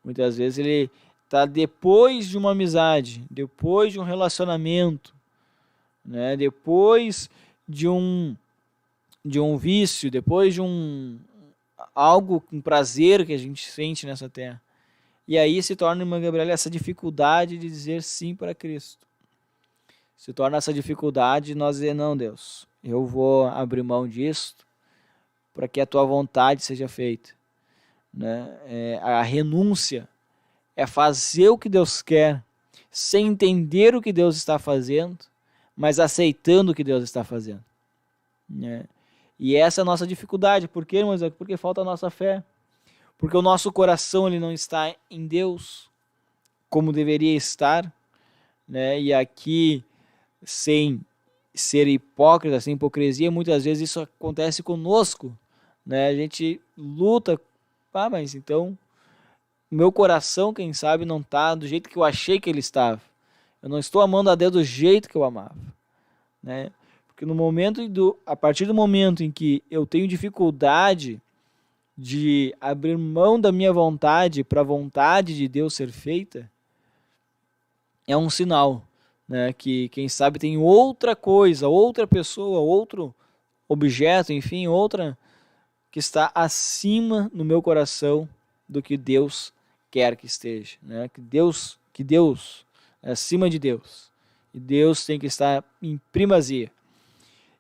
Muitas vezes ele está depois de uma amizade, depois de um relacionamento, né? Depois de um vício, depois de um prazer que a gente sente nessa terra. E aí se torna, irmã Gabriela, essa dificuldade de dizer sim para Cristo. Se torna essa dificuldade de nós dizer, não, Deus, eu vou abrir mão disso para que a tua vontade seja feita. Né? A renúncia é fazer o que Deus quer, sem entender o que Deus está fazendo, mas aceitando o que Deus está fazendo. Né? E essa é a nossa dificuldade. Por quê, irmãos? Porque falta a nossa fé. Porque o nosso coração ele não está em Deus como deveria estar. Né? E aqui sem ser hipócrita, sem hipocrisia, muitas vezes isso acontece conosco, né? A gente luta, mas então o meu coração, quem sabe, não está do jeito que eu achei que ele estava. Eu não estou amando a Deus do jeito que eu amava, né? Porque a partir do momento em que eu tenho dificuldade de abrir mão da minha vontade para a vontade de Deus ser feita, é um sinal, né, que quem sabe tem outra coisa, outra pessoa, outro objeto, enfim, outra que está acima no meu coração do que Deus quer que esteja, né? Que Deus é acima de Deus. E Deus tem que estar em primazia.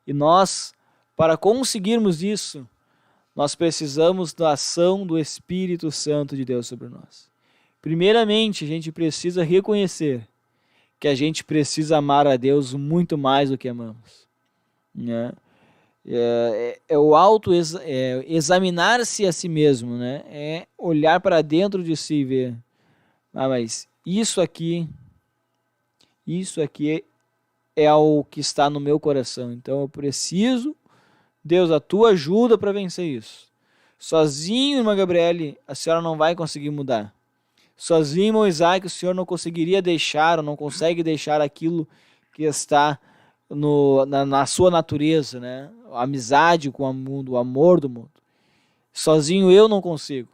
E nós, para conseguirmos isso, nós precisamos da ação do Espírito Santo de Deus sobre nós. Primeiramente, a gente precisa reconhecer que a gente precisa amar a Deus muito mais do que amamos, né? Examinar-se a si mesmo, né? É olhar para dentro de si e ver, mas isso aqui é o que está no meu coração, então eu preciso, Deus, a tua ajuda para vencer isso. Sozinho, irmã Gabriele, a senhora não vai conseguir mudar. Sozinho, irmão Isaac, o senhor não conseguiria deixar, ou não consegue deixar aquilo que está na sua natureza, né? A amizade com o mundo, o amor do mundo. Sozinho eu não consigo.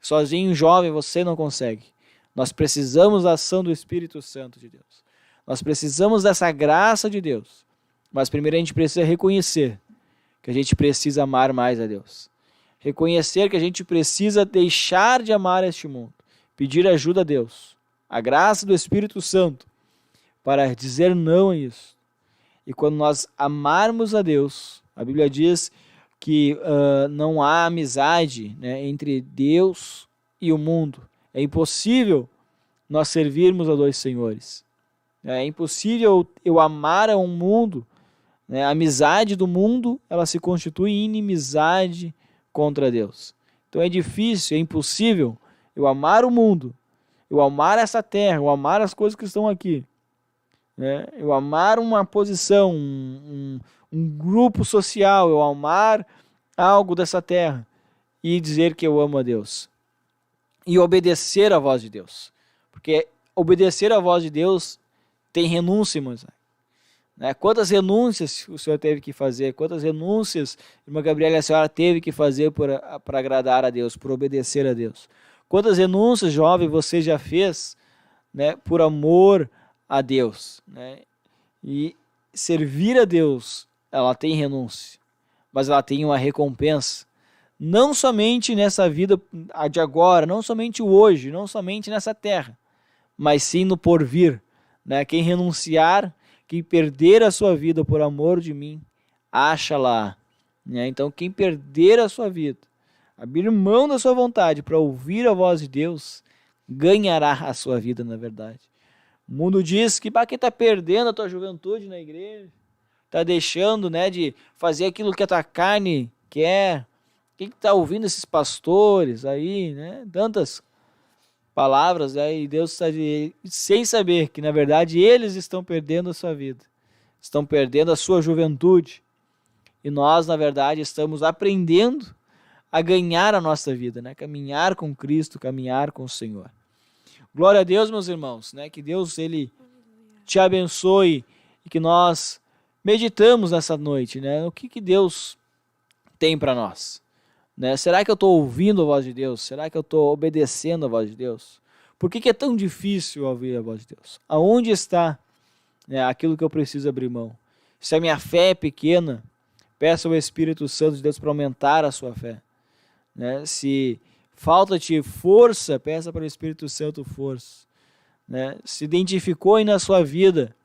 Sozinho, jovem, você não consegue. Nós precisamos da ação do Espírito Santo de Deus. Nós precisamos dessa graça de Deus. Mas primeiro a gente precisa reconhecer que a gente precisa amar mais a Deus. Reconhecer que a gente precisa deixar de amar este mundo. Pedir ajuda a Deus. A graça do Espírito Santo para dizer não a isso. E quando nós amarmos a Deus, a Bíblia diz que não há amizade, né, entre Deus e o mundo. É impossível nós servirmos a dois senhores. É impossível eu amar a um mundo, né? A amizade do mundo, ela se constitui em inimizade contra Deus. Então é difícil, é impossível eu amar o mundo, eu amar essa terra, eu amar as coisas que estão aqui, né? Eu amar uma posição, um grupo social, eu amar algo dessa terra e dizer que eu amo a Deus. E obedecer à voz de Deus. Porque obedecer à voz de Deus tem renúncia, irmãos. Né? Quantas renúncias o senhor teve que fazer? Quantas renúncias, irmã Gabriela, a senhora teve que fazer para agradar a Deus, por obedecer a Deus? Quantas renúncias, jovem, você já fez, né, por amor a Deus? Né? E servir a Deus, ela tem renúncia, mas ela tem uma recompensa. Não somente nessa vida de agora, não somente hoje, não somente nessa terra, mas sim no porvir. Né? Quem renunciar, quem perder a sua vida por amor de mim, acha lá. Né? Então, quem perder a sua vida, abrir mão da sua vontade para ouvir a voz de Deus, ganhará a sua vida, na verdade. O mundo diz que quem está perdendo a tua juventude na igreja, está deixando, né, de fazer aquilo que a tua carne quer. Quem está ouvindo esses pastores aí, né, tantas palavras, e Deus está sem saber que, na verdade, eles estão perdendo a sua vida, estão perdendo a sua juventude, e nós, na verdade, estamos aprendendo a ganhar a nossa vida, né? Caminhar com Cristo, caminhar com o Senhor. Glória a Deus, meus irmãos, né? Que Deus, Ele te abençoe e que nós meditamos nessa noite, né? O que Deus tem para nós. Né? Será que eu estou ouvindo a voz de Deus? Será que eu estou obedecendo a voz de Deus? Por que é tão difícil ouvir a voz de Deus? Aonde está, né, aquilo que eu preciso abrir mão? Se a minha fé é pequena, peça ao Espírito Santo de Deus para aumentar a sua fé. Né? Se falta-te força, peça para o Espírito Santo força. Né? Se identificou aí na sua vida,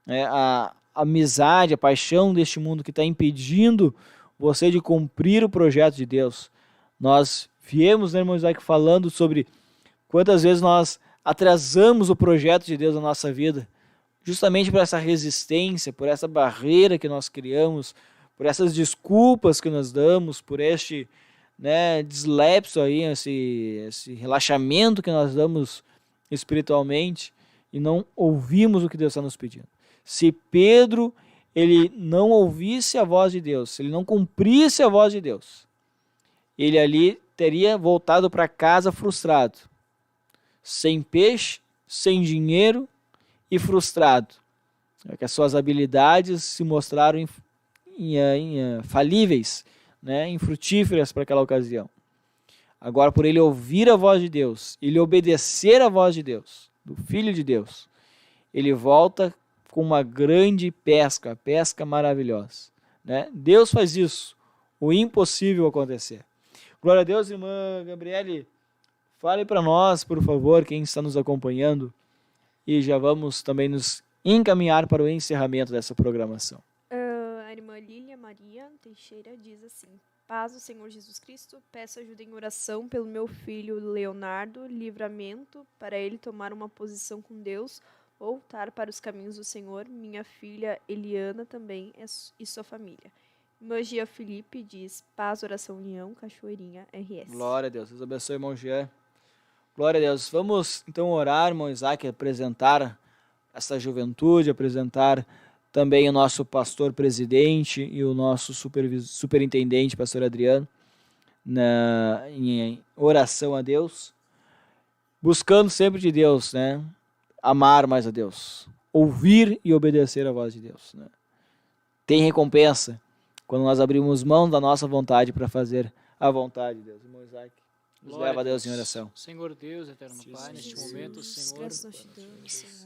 né, a amizade, a paixão deste mundo que está impedindo você de cumprir o projeto de Deus. Nós viemos, né, irmão Isaac, falando sobre quantas vezes nós atrasamos o projeto de Deus na nossa vida, justamente por essa resistência, por essa barreira que nós criamos, por essas desculpas que nós damos, por este, né, deslepso aí, esse relaxamento que nós damos espiritualmente e não ouvimos o que Deus está nos pedindo. Se Pedro ele não ouvisse a voz de Deus, se ele não cumprisse a voz de Deus, ele ali teria voltado para casa frustrado, sem peixe, sem dinheiro e frustrado. Que as suas habilidades se mostraram falíveis, né, infrutíferas para aquela ocasião. Agora, por ele ouvir a voz de Deus, ele obedecer a voz de Deus, do Filho de Deus, ele volta com uma grande pesca maravilhosa. Né? Deus faz isso, o impossível acontecer. Glória a Deus, irmã Gabriele. Fale para nós, por favor, quem está nos acompanhando, e já vamos também nos encaminhar para o encerramento dessa programação. A irmã Lília Maria Teixeira diz assim: paz do Senhor Jesus Cristo, peço ajuda em oração pelo meu filho Leonardo, livramento para ele tomar uma posição com Deus, voltar para os caminhos do Senhor, minha filha Eliana também e sua família. Irmã Gia Felipe diz: paz, oração, união, Cachoeirinha, RS. Glória a Deus. Deus abençoe, irmão Jean. Glória a Deus. Vamos então orar, irmão Isaac, apresentar essa juventude, apresentar também o nosso pastor presidente e o nosso superintendente, pastor Adriano, em oração a Deus, buscando sempre de Deus, né? Amar mais a Deus, ouvir e obedecer a voz de Deus. Né? Tem recompensa quando nós abrimos mão da nossa vontade para fazer a vontade de Deus. Irmão Isaac, nos leva a Deus em oração. Senhor Deus, eterno Pai, neste momento, Senhor,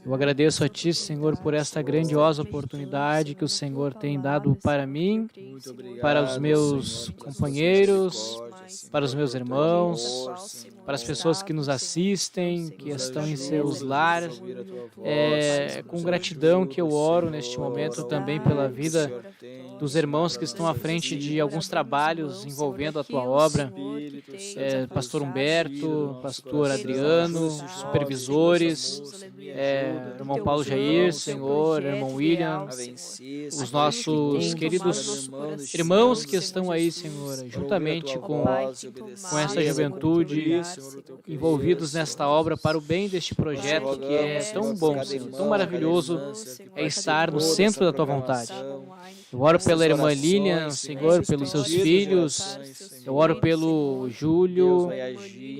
eu Eu agradeço a Ti, Senhor, por esta grandiosa oportunidade que o Senhor tem dado para mim, Muito obrigado, para os meus Senhor, companheiros, misericórdia, para os meus irmãos, para as pessoas que nos assistem, que estão em seus lares. É com gratidão que eu oro neste momento também pela vida dos irmãos que estão à frente de alguns trabalhos envolvendo a Tua obra. Pastor Humberto, pastor Adriano, supervisores, irmão Paulo Jair, Senhor, irmão William, os nossos queridos irmãos que estão aí, Senhor, juntamente com essa juventude, envolvidos nesta obra para o bem deste projeto que é tão bom, Senhor, tão maravilhoso é estar no centro da Tua vontade. Eu oro pela irmã Lilian, Senhor, pelos seus filhos, eu oro pelo Júlio,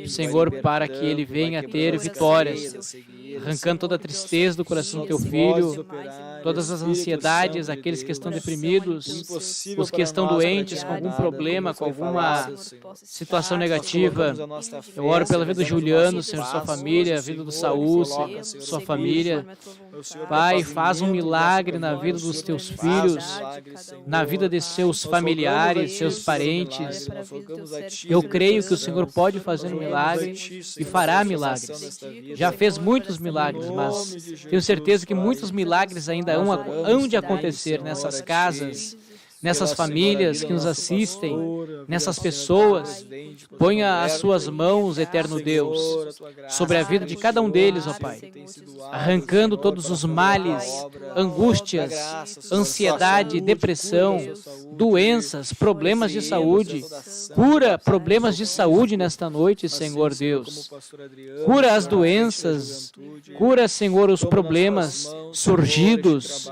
Senhor, para que ele venha ter vitórias, arrancando toda a tristeza do coração do Teu Filho, todas as ansiedades, aqueles que estão deprimidos, os que estão doentes com algum problema, com alguma situação negativa. Eu oro pela vida do Juliano, Senhor, sua família, a vida do Saúl, sua família. Pai, faz um milagre na vida dos Teus filhos, na vida de seus familiares, seus parentes. Eu creio que o Senhor pode fazer um milagre e fará milagres. Já fez muitos milagres, mas tenho certeza que muitos milagres ainda hão de acontecer nessas casas, nessas famílias que nos assistem, nessas pessoas. Ponha as Suas mãos, eterno Deus, sobre a vida de cada um deles, ó Pai, arrancando todos os males, angústias, ansiedade, depressão, doenças, problemas de saúde. Cura problemas de saúde nesta noite, Senhor Deus. Cura as doenças, cura, Senhor, os problemas surgidos.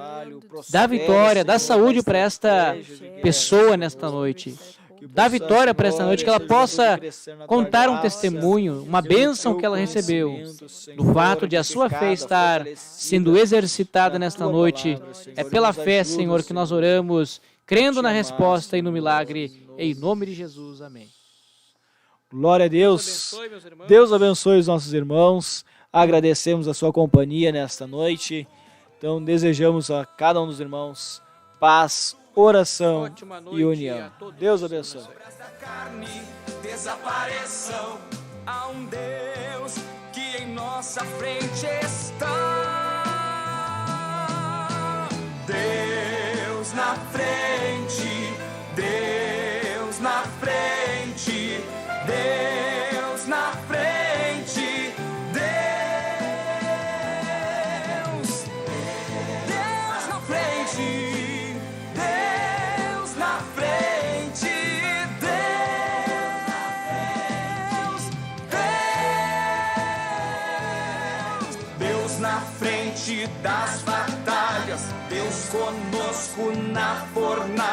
Dá vitória, dá saúde para esta pessoa nesta noite. Dá vitória para esta noite, que ela possa contar um testemunho, uma bênção que ela recebeu, do fato de a sua fé estar sendo exercitada nesta noite. É pela fé, Senhor, que nós oramos, crendo na resposta e no milagre, em nome de Jesus. Amém. Glória a Deus. Deus abençoe os nossos irmãos. Agradecemos a sua companhia nesta noite. Então, desejamos a cada um dos irmãos paz, oração e união. Deus abençoe. Sobre esta carne desapareçam. Há um Deus que em nossa frente está. Deus na frente, Deus na frente, Deus na frente, Deus, Deus na frente, Deus na frente, Deus, Deus na frente das batalhas. conosco na fornalha.